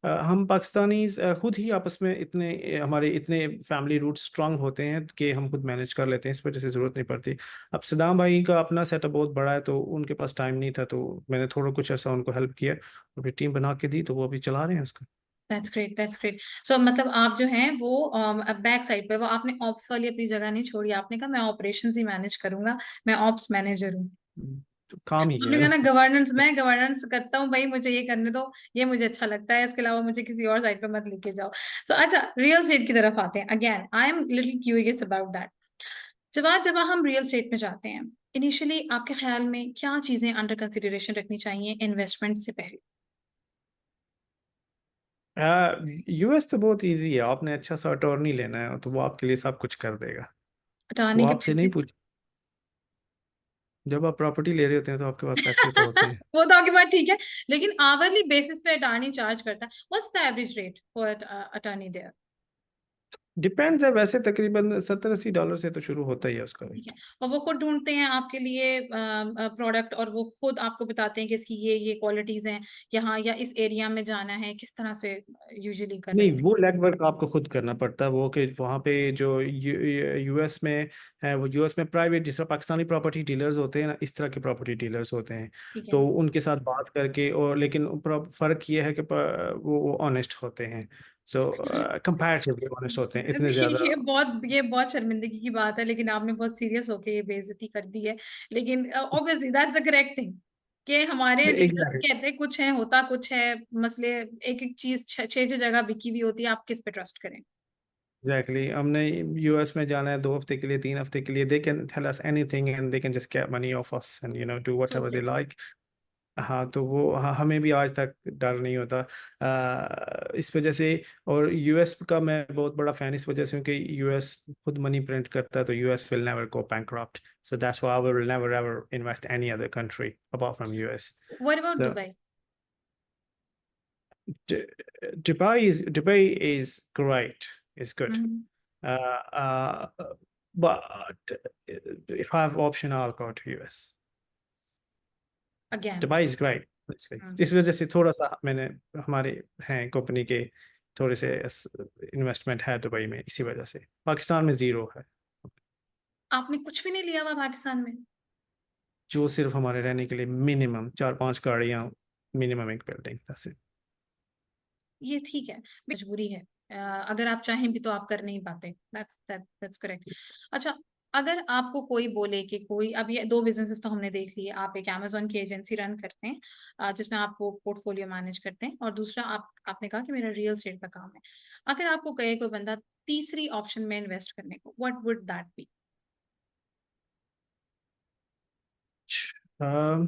हम पाकिस्तानी खुद ही आपस में इतने हमारे इतने फैमिली रूट्स स्ट्रांग होते हैं कि हम खुद मैनेज कर लेते हैं, इस वजह से ज़रूरत नहीं पड़ती। अब सदाम भाई का अपना सेटअप बहुत बड़ा है, तो उनके पास टाइम नहीं था, तो मैंने थोड़ा कुछ ऐसा उनको हेल्प किया और फिर टीम बना के दी, तो वो अभी चला रहे हैं उसका। That's great, that's great. So मतलब आप जो हैं वो बैक साइड पे, वो आपने ऑप्स वाली अपनी जगह नहीं छोड़ी, आपने कहा मैं ऑपरेशंस ही मैनेज करूंगा, मैं ऑप्स मैनेजर हूँ। तो काम ही आपने है कहा ना। ना गवर्नेंस, मैं गवर्नेंस करता हूँ भाई, मुझे ये करने दो, ये मुझे अच्छा लगता है, इसके अलावा मुझे किसी और साइड पे मत लेके जाओ। सो अच्छा, रियल स्टेट की तरफ आते हैं। Again I am little curious about that. जब हम रियल स्टेट में जाते हैं, इनिशियली आपके ख्याल में क्या चीजें अंडर कंसिडरेशन रखनी चाहिए इन्वेस्टमेंट से पहले? यूएस तो बहुत इजी है, आपने अच्छा सा अटॉर्नी लेना है तो वो आपके लिए सब कुछ कर देगा। वो हटाने के आपसे नहीं पहले? पूछ, जब आप प्रॉपर्टी ले रहे होते हैं तो आपके पास पैसे तो होते हैं। वो तो आपकी बात ठीक है, लेकिन आवरली बेसिस पे अटॉर्नी चार्ज करता है, what's the average rate for attorney there? Depends है, वैसे तकरीबन $70-80 से तो शुरू होता ही है उसका ठीक है। रेट। और वो खुद ढूंढते हैं आपके लिए प्रोडक्ट, और वो खुद आपको बताते हैं कि इसकी ये क्वालिटीज हैं, यहाँ या इस एरिया में जाना है, किस तरह से यूजुअली कर रहे नहीं, हैं? वो लेग वर्क आपको खुद करना पड़ता है, वो कि वहाँ पे जो यूएस में है, वो यूएस में प्राइवेट, जिस तरह पाकिस्तानी प्रॉपर्टी डीलर्स होते हैं ना, इस तरह के प्रॉपर्टी डीलर्स होते हैं। ठीक है। तो उनके साथ बात करके, और लेकिन फ़र्क ये है कि वो ऑनेस्ट होते हैं। सो कंपैरेटिवली ऑनेस्ट होते हैं, इतने ज़्यादा। ये बहुत शर्मिंदगी की बात है, लेकिन आपने बहुत सीरियस होके ये बेइज्जती कर दी है। लेकिन obviously that's the correct thing, कि हमारे डीलर्स एग्जैक्टली, कहते हैं कुछ है, होता कुछ है। मसले, एक एक चीज छह छह जगह बिकी हुई होती है, आप किस पे ट्रस्ट करें? एग्जैक्टली। हमने यूएस में जाना है 2 हफ्ते के लिए, 3 हफ्ते के लिए, they can tell us anything and they can just get money off us and do so whatever they like. हाँ, तो वो हमें भी आज तक डर नहीं होता इस वजह से। और यूएस का मैं बहुत बड़ा फैन इस वजह से हूँ कि यूएस खुद मनी प्रिंट करता है, तो US will never go bankrupt. So that's why I will never ever invest any other country apart from US. What about So Dubai? Dubai is great. It's good. Uh, but if I have option, I'll go to US. Again. Dubai is great. इस वजह से थोड़ा सा मैंने, हमारे हैं कंपनी के थोड़े से इन्वेस्टमेंट है दुबई में, इसी वजह से। पाकिस्तान में जीरो है, आपने कुछ भी नहीं लिया हुआ पाकिस्तान में? जो सिर्फ हमारे रहने के लिए मिनिमम 4-5 गाड़ियाँ, मिनिमम एक बिल्डिंग, that's it। ये ठीक है, मजबूरी है। अगर आप चाहें भी तो आप कर नहीं पाते। That's correct. अच्छा, अगर आपको कोई बोले कि कोई, अब ये 2 बिज़नेसेस तो हमने देख लिए, आप एक अमेज़न की एजेंसी रन करते हैं जिसमें आप वो पोर्टफोलियो मैनेज करते हैं, और दूसरा आपने कहा कि मेरा रियल एस्टेट का काम है। अगर आपको कहे कोई बंदा तीसरी ऑप्शन में इन्वेस्ट करने को, what would that be? Um,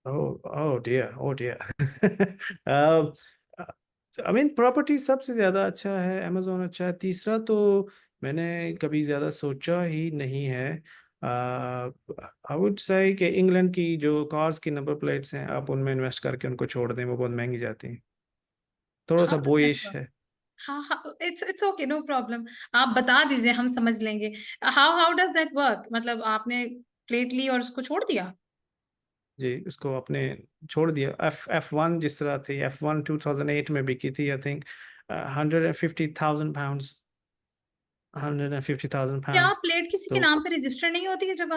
oh dear, oh dear. um, I mean property सबसे ज़्यादा अच्छा है, अमेजोन अच्छा है, तीसरा तो मैंने कभी ज़्यादा सोचा ही नहीं है। आई वुड से कि इंग्लैंड की जो कार्स की नंबर प्लेट्स हैं, आप उनमें इन्वेस्ट करके उनको छोड़ दें, वो बहुत महंगी जाती हैं। थोड़ा हाउ सा डज़ दैट बोइश वर्क? है। हाँ, हाँ, इट्स ओके, नो प्रॉब्लम। आप बता दीजिए, हम समझ लेंगे। How how does that work? मतलब आपने प्लेट ली और उसको छोड़ दिया? जी, उसको आपने छोड़ दिया। F1 जिस तरह थी, F1 2008 में बिकी थी, आई थिंक 150,000 पाउंड्स, 150,000 क्या पाउंड्स। प्लेट किसी के तो नाम पे रजिस्टर नहीं होती है जब?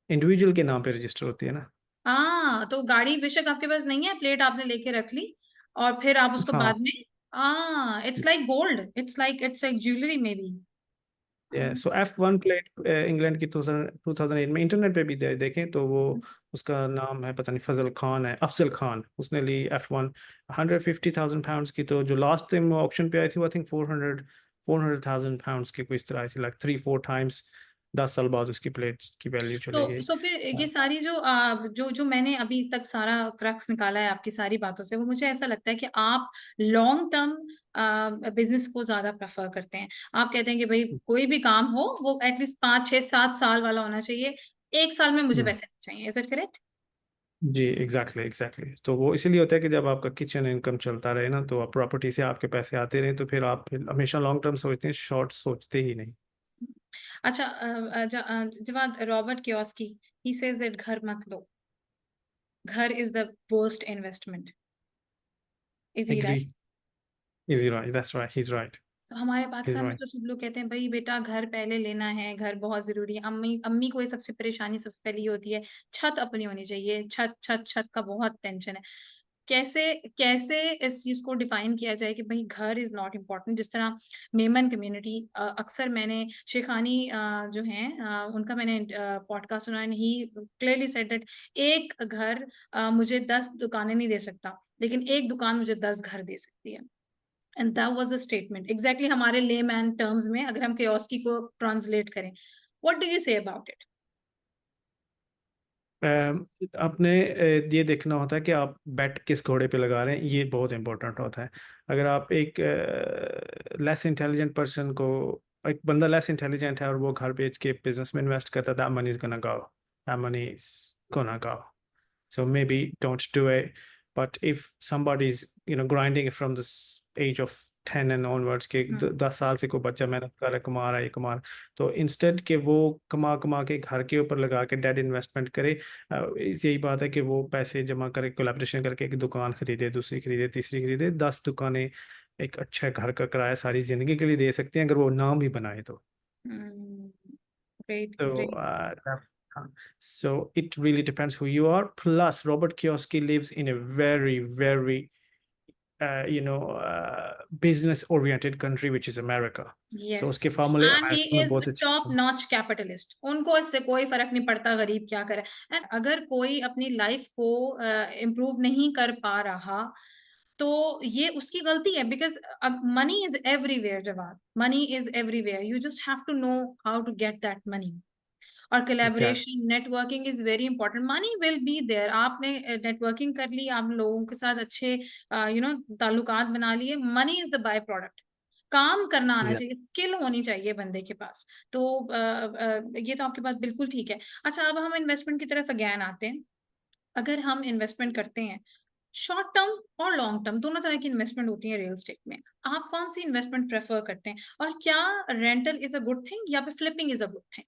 इंडिविजुअल के नाम पे रजिस्टर होती है ना। हाँ, तो गाड़ी बेशक आपके पास नहीं है, प्लेट आपने लेके रख ली और फिर आप उसको हाँ, बाद में, it's like gold, it's like jewellery may be. So F1 plate England की 2008 में इंटरनेट पे भी देखें तो वो, उसका नाम है, पता नहीं, फजल खान है, अफजल खान, उसने ली F1 150,000 पाउंड्स की। तो जो लास्ट टाइम ऑक्शन पे आई थी वो आई थिंक 400,000 पाउंड्स की, कोई इस तरह थी, लाइक 3-4 टाइम्स। 10 साल बाद उसकी प्लेट की वैल्यू चली तो गई। सो फिर ये सारी जो मैंने अभी तक सारा क्रक्स निकाला है आपकी सारी बातों से, वो मुझे ऐसा लगता है कि आप लॉन्ग टर्म बिजनेस को ज्यादा प्रेफर करते हैं। आप कहते हैं कि भाई कोई भी काम हो वो एटलीस्ट 5 6 7 साल वाला होना चाहिए, 1 साल में मुझे हम्म, पैसे नहीं चाहिए। Is it correct? जी, एग्जैक्टली एग्जैक्टली। तो वो इसीलिए होता है कि जब आपका किचन इनकम चलता रहे ना, तो आप प्रॉपर्टी से आपके पैसे आते रहे, तो फिर आप फिर हमेशा लॉन्ग टर्म सोचते हैं, शॉर्ट सोचते ही नहीं। अच्छा, जवाब Robert Kiyosaki, he says that घर मत लो, घर is the worst investment. Is he agree. Right? Is right, that's right, he is right, तो हमारे ही इज पाकिस्तान में राइट। तो सब लोग कहते हैं भाई बेटा घर पहले लेना है, घर बहुत जरूरी है। अम्मी अम्मी को ये सबसे परेशानी सबसे पहले ये होती है, छत अपनी होनी चाहिए, छत छत छत का बहुत टेंशन है। कैसे कैसे इस चीज को डिफाइन किया जाए कि भाई घर इज नॉट इम्पोर्टेंट? जिस तरह मेमन कम्युनिटी, अक्सर मैंने शेखानी जो हैं उनका मैंने पॉडकास्ट सुना, ही क्लियरली सेड दैट एक घर मुझे 10 दुकानें नहीं दे सकता, लेकिन एक दुकान मुझे 10 घर दे सकती है। And that was the statement exactly हमारे लेमैन टर्म्स में, अगर हम कियोस्की को ट्रांसलेट करें। What do you say about it? आपने ये देखना होता है कि आप बैट किस घोड़े पे लगा रहे हैं, ये बहुत इंपॉर्टेंट होता है। अगर आप एक लेस इंटेलिजेंट पर्सन को, एक बंदा लेस इंटेलिजेंट है और वो घर बेच के बिजनेस में इन्वेस्ट करता है, that money is gonna go, that money is gonna go. So maybe don't do it. But if somebody is, grinding it from this age of 10 and onwards, के 10 साल से कोई बच्चा मेहनत कर रहा है, कमा रहा है, ये कमा रहा है, तो इंस्टेंट के वो कमा कमा के घर के ऊपर लगा के डेड इन्वेस्टमेंट करे, यही बात है कि वो पैसे जमा करे, कोलैबोरेशन करके एक दुकान खरीदे, दूसरी खरीदे, तीसरी खरीदे, 10 दुकानें एक अच्छे घर का किराया सारी जिंदगी के लिए दे सकते हैं, अगर वो नाम भी बनाए तो। Great So, great. so it really depends who you are. Plus, Robert Kiyosaki lives in a very, very, business-oriented country, which is America. So yes, उसके फार्मूले एंड ही अमेरिका में इज बहुत अच्छे टॉप हैं। Notch capitalist. उनको इससे कोई फर्क नहीं पड़ता गरीब क्या करे। एंड अगर कोई अपनी लाइफ को इम्प्रूव नहीं कर पा रहा, तो ये उसकी गलती है, बिकॉज मनी इज एवरीवेयर। जवाब, money is everywhere, you just have to know how to get that money. और Exactly. Collaboration, networking is very important. Money will be there. आपने नेटवर्किंग कर ली, आप लोगों के साथ अच्छे ताल्लुकात बना लिए, money is the by product. काम करना आना Yeah. चाहिए, स्किल होनी चाहिए बंदे के पास। तो ये तो आपकी बात बिल्कुल ठीक है। अच्छा, अब हम इन्वेस्टमेंट की तरफ अगेन आते हैं। अगर हम इन्वेस्टमेंट करते हैं, शॉर्ट टर्म और लॉन्ग टर्म दोनों तरह की इन्वेस्टमेंट होती है रियल एस्टेट में, आप कौन सी इन्वेस्टमेंट प्रेफर करते हैं? और क्या rental is a good thing या फिर flipping is a good thing?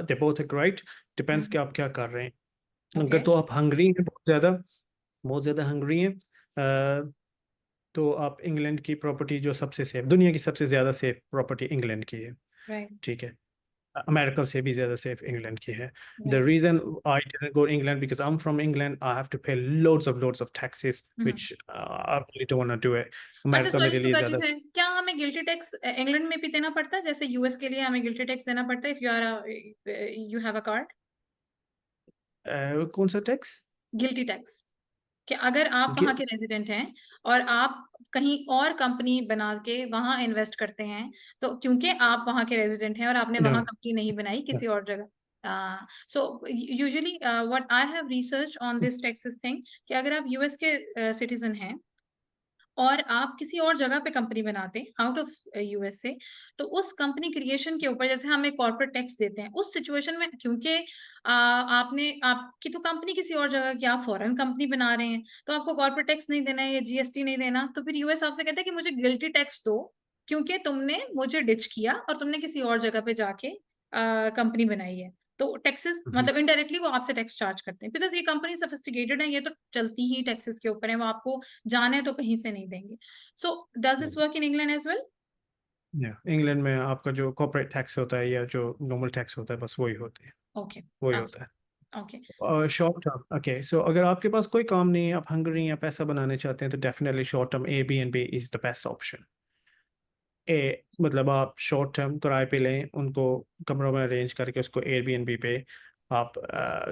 They both are great. Depends कि आप क्या कर रहे हैं। ओके। अगर तो आप हंग्री हैं, बहुत ज़्यादा हंग्री हैं, तो आप इंग्लैंड की प्रॉपर्टी जो सबसे सेफ, दुनिया की सबसे ज़्यादा सेफ प्रॉपर्टी इंग्लैंड की है। राइट। ठीक है। अमेरिका से भी ज़्यादा सेफ इंग्लैंड की है. The right. Reason I didn't go England because I am from England. I have to pay loads of taxes which I really don't want to do it. अच्छा अमेरिका सॉरी मेरे टू लिए कट यू ज़्यादा है, क्या हमें गिल्टी टैक्स इंग्लैंड में भी देना पड़ता है जैसे यूएस के लिए हमें गिल्टी टैक्स देना पड़ता है if you are you have a card? कौन सा टैक्स? गिल्टी टैक्स कि अगर आप वहाँ के रेजिडेंट हैं और आप कहीं और कंपनी बना के वहाँ इन्वेस्ट करते हैं, तो क्योंकि आप वहाँ के रेजिडेंट हैं और आपने नो. वहाँ कंपनी नहीं बनाई किसी और जगह, so usually what I have research on this taxes thing कि अगर आप यूएस के सिटीजन हैं और आप किसी और जगह पे कंपनी बनाते हैं आउट ऑफ यूएसए, तो उस कंपनी क्रिएशन के ऊपर जैसे हम एक कॉर्पोरेट टैक्स देते हैं उस सिचुएशन में, क्योंकि आपने आपकी तो कंपनी किसी और जगह की, आप फॉरेन कंपनी बना रहे हैं, तो आपको कॉर्पोरेट टैक्स नहीं देना है या जीएसटी नहीं देना, तो फिर यूएस आपसे कहता है कि मुझे गिल्टी टैक्स दो क्योंकि तुमने मुझे डिच किया और तुमने किसी और जगह पे जाके कंपनी बनाई है। तो टैक्सेस मतलब इनडायरेक्टली वो आपसे टैक्स चार्ज करते हैं बिकॉज ये कंपनी सोफिस्टिकेटेड है, ये तो चलती ही टैक्सेस के ऊपर है, वो आपको जाने तो कहीं से नहीं देंगे। So does this work in England as well? England में आपका जो कॉर्पोरेट टैक्स होता है या जो नॉर्मल टैक्स होता है बस वही होते हैं. ओके। वही होता है. Okay. Short term okay. So अगर आपके पास कोई काम नहीं है, आप हंगरी या पैसा बनाने चाहते हैं, तो definitely short term Airbnb is the best option. मतलब आप शॉर्ट टर्म किराए पे लें उनको, कमरों में अरेंज करके उसको Airbnb पे आप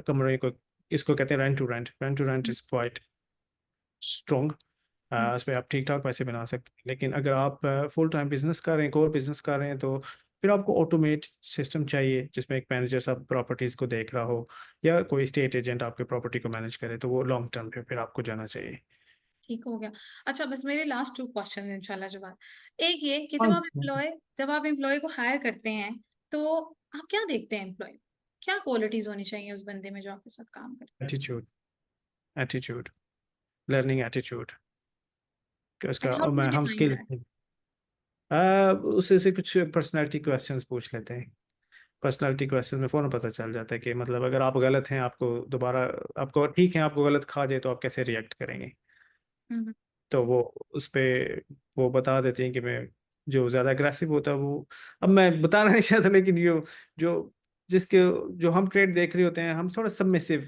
कमरे को, इसको कहते हैं rent to rent is quite strong. उस पर आप ठीक ठाक पैसे बना सकते हैं. लेकिन अगर आप फुल टाइम बिजनेस कर रहे हैं, कोर बिजनेस कर रहे हैं, तो फिर आपको ऑटोमेट सिस्टम चाहिए जिसमें एक मैनेजर सब प्रॉपर्टीज को देख रहा हो, या कोई स्टेट एजेंट आपके प्रॉपर्टी को मैनेज करे, तो वो लॉन्ग टर्म पे फिर आपको जाना चाहिए. ठीक हो गया। अच्छा बस मेरे लास्ट 2 क्वेश्चन इंशाल्लाह जवाब। एक ये कि हाँ. जब आप एम्प्लॉय को हायर करते हैं, तो आप क्या देखते हैं एम्प्लॉय? क्या क्वालिटीज़ होनी चाहिए उस बंदे में जो आपके साथ काम करे? एटीट्यूड. एटीट्यूड. Learning attitude. उसका एंड हाउ डू यू हम डिफाइन स्किल दैट? उससे से कुछ पर्सनालिटी क्वेश्चंस पूछ लेते हैं. पर्सनालिटी क्वेश्चन में फ़ौरन पता चल जाता है कि मतलब अगर आप गलत हैं, आपको दोबारा, आपको ठीक है, आपको गलत खा जाए तो आप कैसे रिएक्ट करेंगे. हुँ, हुँ। तो वो उस पे वो बता देते हैं कि मैं, जो ज़्यादा अग्रेसिव होता है वो, अब मैं बताना नहीं चाहता, लेकिन यो जो जिसके जो हम ट्रेड देख रहे होते हैं, हम थोड़ा सबमिसिव.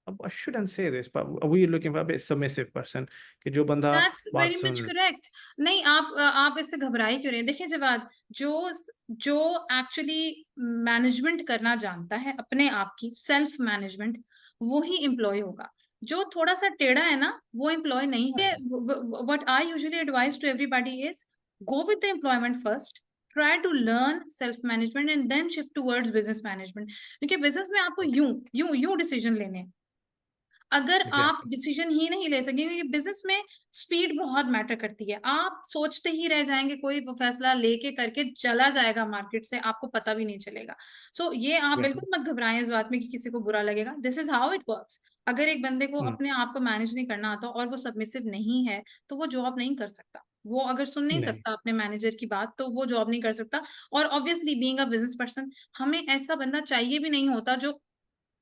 अब I shouldn't say this but we are looking for a submissive person, कि जो बंदा दैट्स बात वेरी मच सुन ले. करेक्ट। नहीं आप इससे घबराए क्यों रहे हैं? देखिए जवाद, जो एक्चुअली मैनेजमेंट करना जानता है अपने आप की सेल्फ मैनेजमेंट, वो ही एम्प्लॉय होगा। जो थोड़ा सा टेढ़ा है ना, वो एम्प्लॉय नहीं है। What I usually advise to everybody is go with the employment first, try to learn self management and then shift towards business management, क्योंकि बिजनेस में आपको यूं डिसीजन लेने हैं। अगर आप एग्जैक्टली. डिसीजन ही नहीं ले सकेंगे, क्योंकि बिजनेस में स्पीड बहुत मैटर करती है, आप सोचते ही रह जाएंगे, कोई वो फैसला लेके करके चला जाएगा मार्केट से, आपको पता भी नहीं चलेगा। सो ये आप बिल्कुल मत घबराएं इस बात में कि किसी को बुरा लगेगा, this is how it works. अगर एक बंदे को अपने आप को मैनेज नहीं करना आता और वो सबमिसिव नहीं है, तो वो जॉब नहीं कर सकता। वो अगर सुन नहीं नहीं. सकता अपने मैनेजर की बात, तो वो जॉब नहीं कर सकता। और obviously being a business person, हमें ऐसा बंदा चाहिए भी नहीं होता जो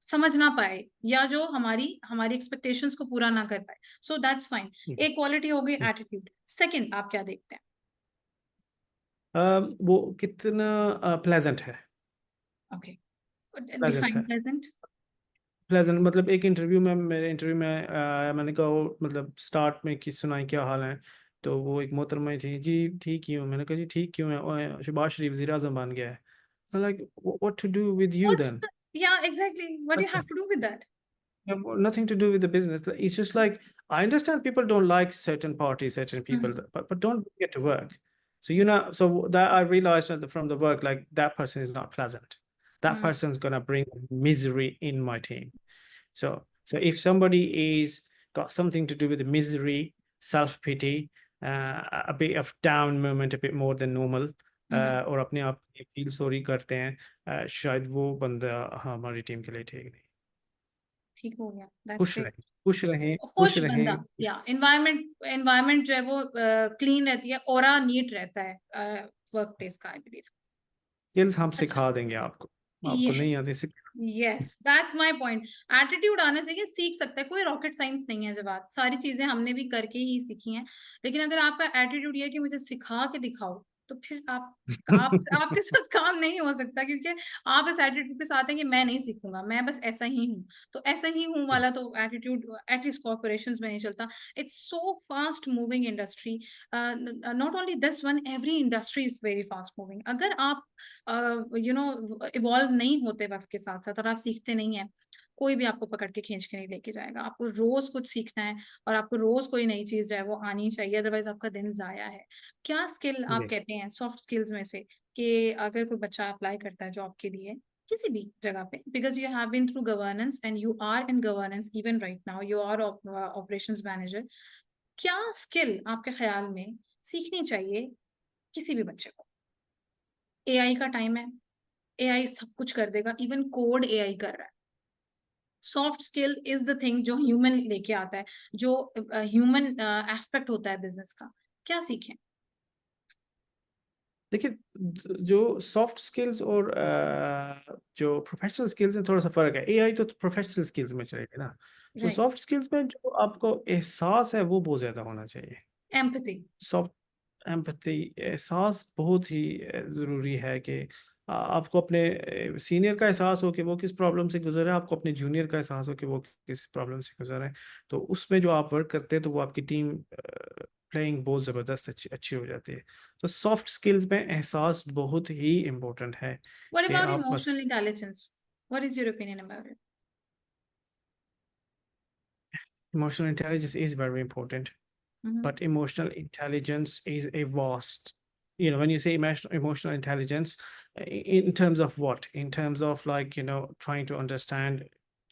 समझ ना पाए या जो हमारी हमारी एक्सपेक्टेशंस को पूरा ना कर पाए। So that's fine. एक क्वालिटी हो गई एटीट्यूड। सेकंड आप क्या देखते हैं? वो कितना प्लेजेंट है. ओके, प्लेजेंट डिफाइन है. प्रेजेंट। प्लेजेंट मतलब एक इंटरव्यू में, मेरे इंटरव्यू में मैंने कहा मतलब स्टार्ट में कि सुनाई क्या हाल है, तो वो एक मोहतरमा थी, जी ठीक ही हूँ. मैंने कहा जी ठीक क्यों है, शहबाज शरीफ वज़ीर आज़म बन गया है. Like what to do with you what's then. The या exactly what do you have to do with that? Nothing to do with the business. It's just like, I understand people don't like certain parties, certain people, but don't get to work. So so that I realized from the work, like that person is not pleasant. That person's gonna bring misery in my team. So if somebody is got something to do with the misery, self-pity, a bit of down moment, a bit more than normal, और अपने आप फील सॉरी करते हैं, शायद वो बंदा हमारी टीम के लिए ठीक नहीं. ठीक हो गया, दैट्स खुश ग्रेट। रहें, खुश रहें, खुश खुश बंदा, रहें. या एनवायरनमेंट एनवायरनमेंट जो है वो क्लीन रहती है, ऑरा नीट रहता है वर्क प्लेस का, आई बिलीव। स्किल्स हम अच्छा। सिखा देंगे आपको. आपको यस, नहीं आते yes that's my point. Attitude आना चाहिए, सीख सकता है कोई, रॉकेट साइंस नहीं है। जब बात सारी चीजें हमने भी करके ही सीखी हैं, लेकिन अगर आपका एटीट्यूड ये है कि मुझे सिखा के दिखाओ, तो फिर आप आपके साथ काम नहीं हो सकता, क्योंकि आप इस एटीट्यूड के साथ हैं कि मैं नहीं सीखूँगा, मैं बस ऐसा ही हूँ। तो ऐसा ही हूँ वाला तो एटीट्यूड एटलीस्ट कॉर्पोरेशंस में नहीं चलता। It's so fast moving industry, not only this one, every industry is very fast moving. अगर आप इवॉल्व नहीं होते वक़्त के साथ-साथ और आप सीखते नहीं हैं, कोई भी आपको पकड़ के खींच के नहीं लेके जाएगा। आपको रोज़ कुछ सीखना है और आपको रोज़ कोई नई चीज़ जो है वो आनी चाहिए, अदरवाइज़ आपका दिन ज़ाया है। क्या स्किल आप जी। कहते हैं सॉफ्ट स्किल्स में से कि अगर कोई बच्चा अप्लाई करता है जॉब के लिए किसी भी जगह पे, because you have been through governance and you are in governance even right now, you are operations manager, क्या स्किल आपके ख्याल में सीखनी चाहिए किसी भी बच्चे को? एआई का टाइम है, एआई सब कुछ कर देगा, इवन कोड एआई कर रहा है। Soft skill is the thing जो ह्यूमन लेके आता है, जो ह्यूमन एस्पेक्ट होता है बिज़नेस का। क्या सीखें? देखिए, जो सॉफ्ट स्किल्स और जो प्रोफेशनल स्किल्स में थोड़ा-सा फ़र्क है। एआई तो प्रोफेशनल स्किल्स में चलेगी ना। तो राइट, सॉफ्ट स्किल्स में जो आपको एहसास है वो बहुत ज़्यादा होना चाहिए। एम्पैथी। सॉफ्ट एम्पैथी एहसास बहुत ही ज़रूरी है कि आपको अपने सीनियर का एहसास हो कि वो किस प्रॉब्लम से गुज़र रहा है, आपको अपने जूनियर का एहसास हो कि वो किस प्रॉब्लम से गुज़र रहा है। तो उसमें जो आप वर्क करते हैं तो वो आपकी टीम प्लेइंग बहुत ज़बरदस्त अच्छी अच्छी हो जाती है। तो सॉफ्ट स्किल्स में एहसास बहुत ही इम्पोर्टेंट है What कि about आप बस emotional intelligence? What is your opinion about it? Emotional intelligence is very important. Mhm. But emotional intelligence is a vast, you know, when you say emotional intelligence, in terms of what? In terms of, like, you know, trying to understand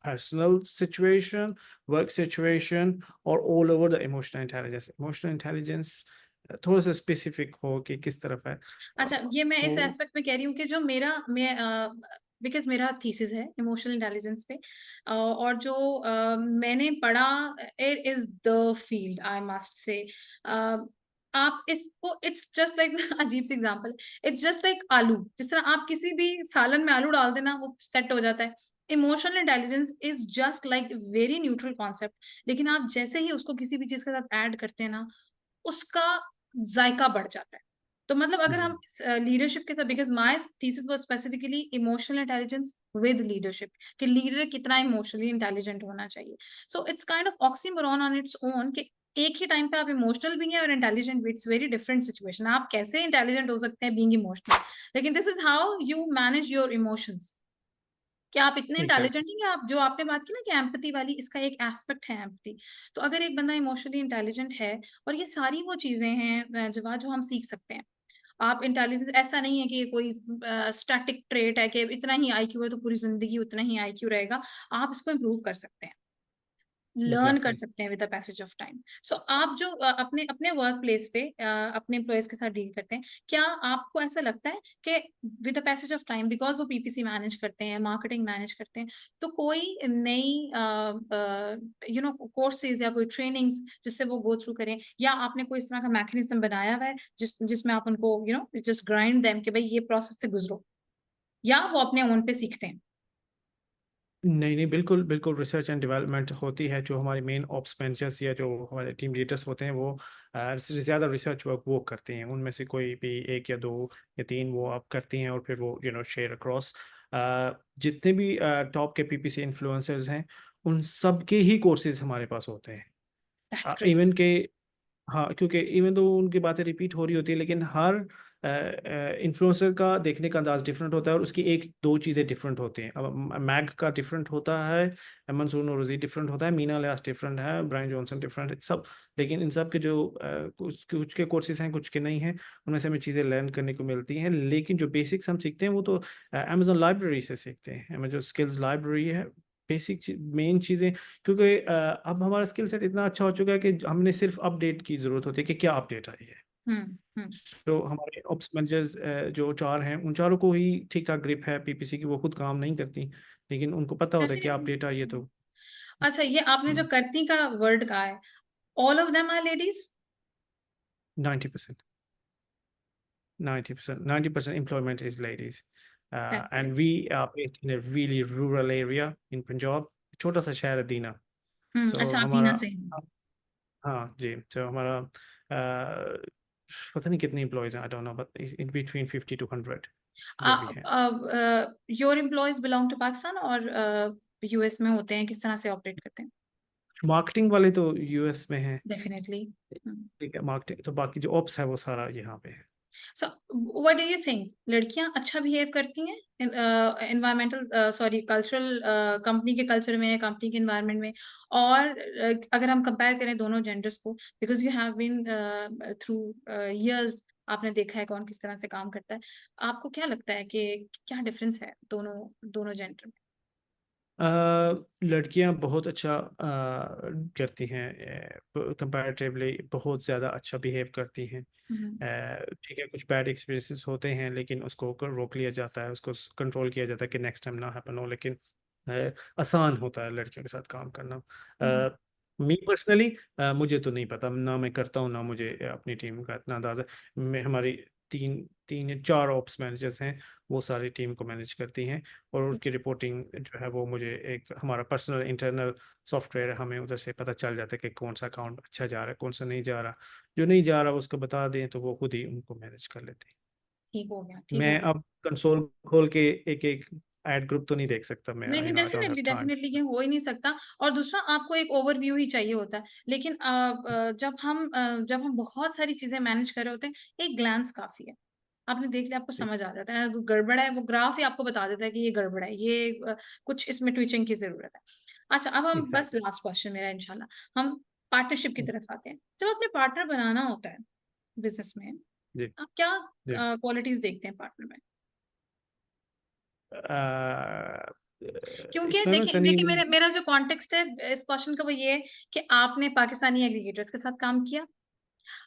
personal situation, work situation, or all over the emotional intelligence. Emotional intelligence थोड़ा सा स्पेसिफिक हो कि किस तरफ है। अच्छा, ये मैं तो इस एस्पेक्ट में कह रही हूँ कि जो बिकॉज़ मेरा थीसिस है इमोशनल इंटेलिजेंस पे, और जो मैंने पढ़ा, it is the field I must say. आप इसको इट्स जस्ट लाइक अजीब सी एग्ज़ाम्पल, इट्स जस्ट लाइक आलू, जिस तरह आप किसी भी सालन में आलू डाल देना वो सेट हो जाता है। Emotional intelligence is just like very neutral concept, लेकिन आप जैसे ही उसको किसी भी चीज़ के साथ ऐड करते हैं ना, उसका ज़ायका बढ़ जाता है। तो मतलब अगर हम लीडरशिप के साथ, because my thesis was specifically emotional intelligence with leadership, कि लीडर कितना इमोशनली इंटेलिजेंट होना चाहिए। So it's kind of oxymoron on its own, कि एक ही टाइम पे आप इमोशनल भी हैं और इंटेलिजेंट भी, इट्स वेरी डिफरेंट सिचुएशन। आप कैसे इंटेलिजेंट हो सकते हैं बीइंग इमोशनल, लेकिन this is how you manage your emotions. क्या आप इतने एग्जैक्टली। इंटेलिजेंट नहीं हैं? आप जो आपने बात की ना कि एम्पैथी वाली, इसका एक एस्पेक्ट है एम्पैथी। तो अगर एक बंदा इमोशनली इंटेलिजेंट है, और ये सारी वो चीज़ें हैं जवाद, जो हम सीख सकते हैं। आप इंटेलिजेंस ऐसा नहीं है कि ये कोई स्टैटिक ट्रेट है कि इतना ही आईक्यू है तो पूरी ज़िंदगी उतना ही आईक्यू रहेगा। आप इसको इम्प्रूव कर सकते हैं। लर्न कर एग्जैक्टली। सकते हैं with the passage of time. So आप जो अपने अपने वर्क प्लेस पे अपने एम्प्लॉइज़ के साथ डील करते हैं, क्या आपको ऐसा लगता है कि with the passage of time, because वो पीपीसी मैनेज करते हैं, मार्केटिंग मैनेज करते हैं, तो कोई नई कोर्सेज़ या कोई ट्रेनिंग्स जिससे वो गो थ्रू करें, या आपने कोई इस तरह का मैकेनिज़्म बनाया हुआ है जिसमें आप उनको जस्ट ग्राइंड देम कि भई ये प्रोसेस से गुज़रो, या वो अपने ओन पे सीखते हैं? नहीं, नहीं, बिल्कुल, बिल्कुल रिसर्च एंड डेवलपमेंट होती है। जो हमारे मेन ऑप्स मैनेजर्स या जो हमारे टीम लीडर्स होते हैं वो ज़्यादा रिसर्च वर्क वो करते हैं। उनमें से कोई भी 1 या 2 या 3 वो आप करती हैं और फिर वो शेयर अक्रॉस जितने भी टॉप के पीपीसी इन्फ्लुएंसर्स हैं, उन सब के ही कोर्सेज़ हमारे पास होते हैं। That's great. इवन के हाँ, क्योंकि इवन दो उनकी बातें रिपीट हो रही होती है, लेकिन हर इन्फ्लुएंसर का देखने का अंदाज़ डिफरेंट होता है और उसकी 1-2 चीज़ें डिफरेंट होती हैं। अब मैग का डिफरेंट होता है, मंसूर नौरोज़ी डिफरेंट होता है, मीना इलियास डिफरेंट है, ब्रायन जॉनसन डिफरेंट है, सब। लेकिन इन सब के जो कुछ कुछ के कोर्सेज़ हैं, कुछ के नहीं हैं, उनमें से हमें चीज़ें लर्न करने को मिलती हैं। लेकिन जो बेसिक्स हम सीखते हैं, वो तो अमेज़न लाइब्रेरी से सीखते हैं। हमें जो स्किल्स लाइब्रेरी है, बेसिक मेन चीज़ें, क्योंकि अब हमारा स्किल सेट इतना अच्छा हो चुका है कि हमने सिर्फ अपडेट की ज़रूरत होती है कि क्या अपडेट आई है। हुँ, हुँ। तो हमारे ऑप्स मैनेजर्स जो 4 हैं, उन चारों को ही ठीक-ठाक ग्रिप है पीपीसी की, वो खुद काम नहीं करती, लेकिन उनको पता होता है क्या डेफिनिटली। अपडेट आई है तो अच्छा, ये आपने जो हुँ, करती का वर्ड कहा है, all of them are ladies? 90%, 90%, 90% employment is ladies. That's And great. we are based in a really rural area in Punjab, छोटा-सा शहर है दीना। हुँ, सो अच्छा, आप बीना हमारा से हैं। हाँ जी, तो हमारा पता नहीं कितने एम्प्लॉयज हैं, I don't know, but in between 50 to 100 जो भी है। Your employees belong to Pakistan और यूएस में होते हैं, किस तरह से ऑपरेट करते हैं? मार्केटिंग वाले तो यूएस में हैं, डेफिनेटली। ठीक है, मार्केटिंग तो, बाकी जो ऑप्स है वो सारा यहाँ पे है। So what do you think, लड़कियां अच्छा बिहेव करती हैं एनवायरमेंटल सॉरी कल्चरल कंपनी के कल्चर में, कंपनी के एनवायरनमेंट में? और अगर हम कंपेयर करें दोनों जेंडर्स को, because you have been through years, आपने देखा है कौन किस तरह से काम करता है, आपको क्या लगता है कि क्या डिफरेंस है दोनों दोनों जेंडर में? लड़कियां बहुत अच्छा करती हैं, कंपैरेटिवली बहुत ज़्यादा अच्छा बिहेव करती हैं। ठीक है, कुछ बैड एक्सपीरियंसेस होते हैं लेकिन उसको रोक लिया जाता है, उसको कंट्रोल किया जाता है कि नेक्स्ट टाइम ना हैपन हो, लेकिन आसान होता है लड़कियों के साथ काम करना। मी पर्सनली मुझे तो नहीं पता, ना मैं करता हूँ ना मुझे अपनी टीम का इतना अंदाज़ा। मैं हमारी तीन तीन या चार ऑप्स मैनेजर्स हैं, वो सारी टीम को मैनेज करती हैं, और उनकी रिपोर्टिंग जो है वो मुझे, एक हमारा पर्सनल इंटरनल सॉफ्टवेयर है, हमें उधर से पता चल जाता है कि कौन सा अकाउंट अच्छा जा रहा है, कौन सा नहीं जा रहा। जो नहीं जा रहा उसको बता दें तो वो खुद ही उनको मैनेज कर लेते हैं। ठीक हो गया, ठीक हो मैं गया। अब कंसोल खोल के एक एक ऐड ग्रुप तो नहीं देख सकता मैं, नहीं, I don't have definitely time. Definitely ये हो ही नहीं सकता। और दूसरा, आपको एक ओवरव्यू ही चाहिए होता है, लेकिन जब हम बहुत सारी चीजें मैनेज कर रहे होते हैं, एक ग्लांस काफी है। आपने देख लिया, आपको समझ आ जाता है अगर गड़बड़ है, वो ग्राफ ही आपको बता देता है कि ये गड़बड़ है, ये कुछ इसमें ट्विचिंग की जरूरत है। अच्छा, अब हम बस एग्जैक्टली। लास्ट क्वेश्चन मेरा इंशाल्लाह, हम पार्टनरशिप की तरफ आते हैं। जब अपने पार्टनर बनाना होता है बिजनेस में, जी आप क्या जी। क्वालिटीज देखते हैं पार्टनर में? अ, क्योंकि इसमें ना देखिए सनी, देखिए मेरे मेरा जो कॉन्टेक्स्ट है इस क्वेश्चन का, वो ये है कि आपने पाकिस्तानी एग्रीगेटर्स के साथ काम किया,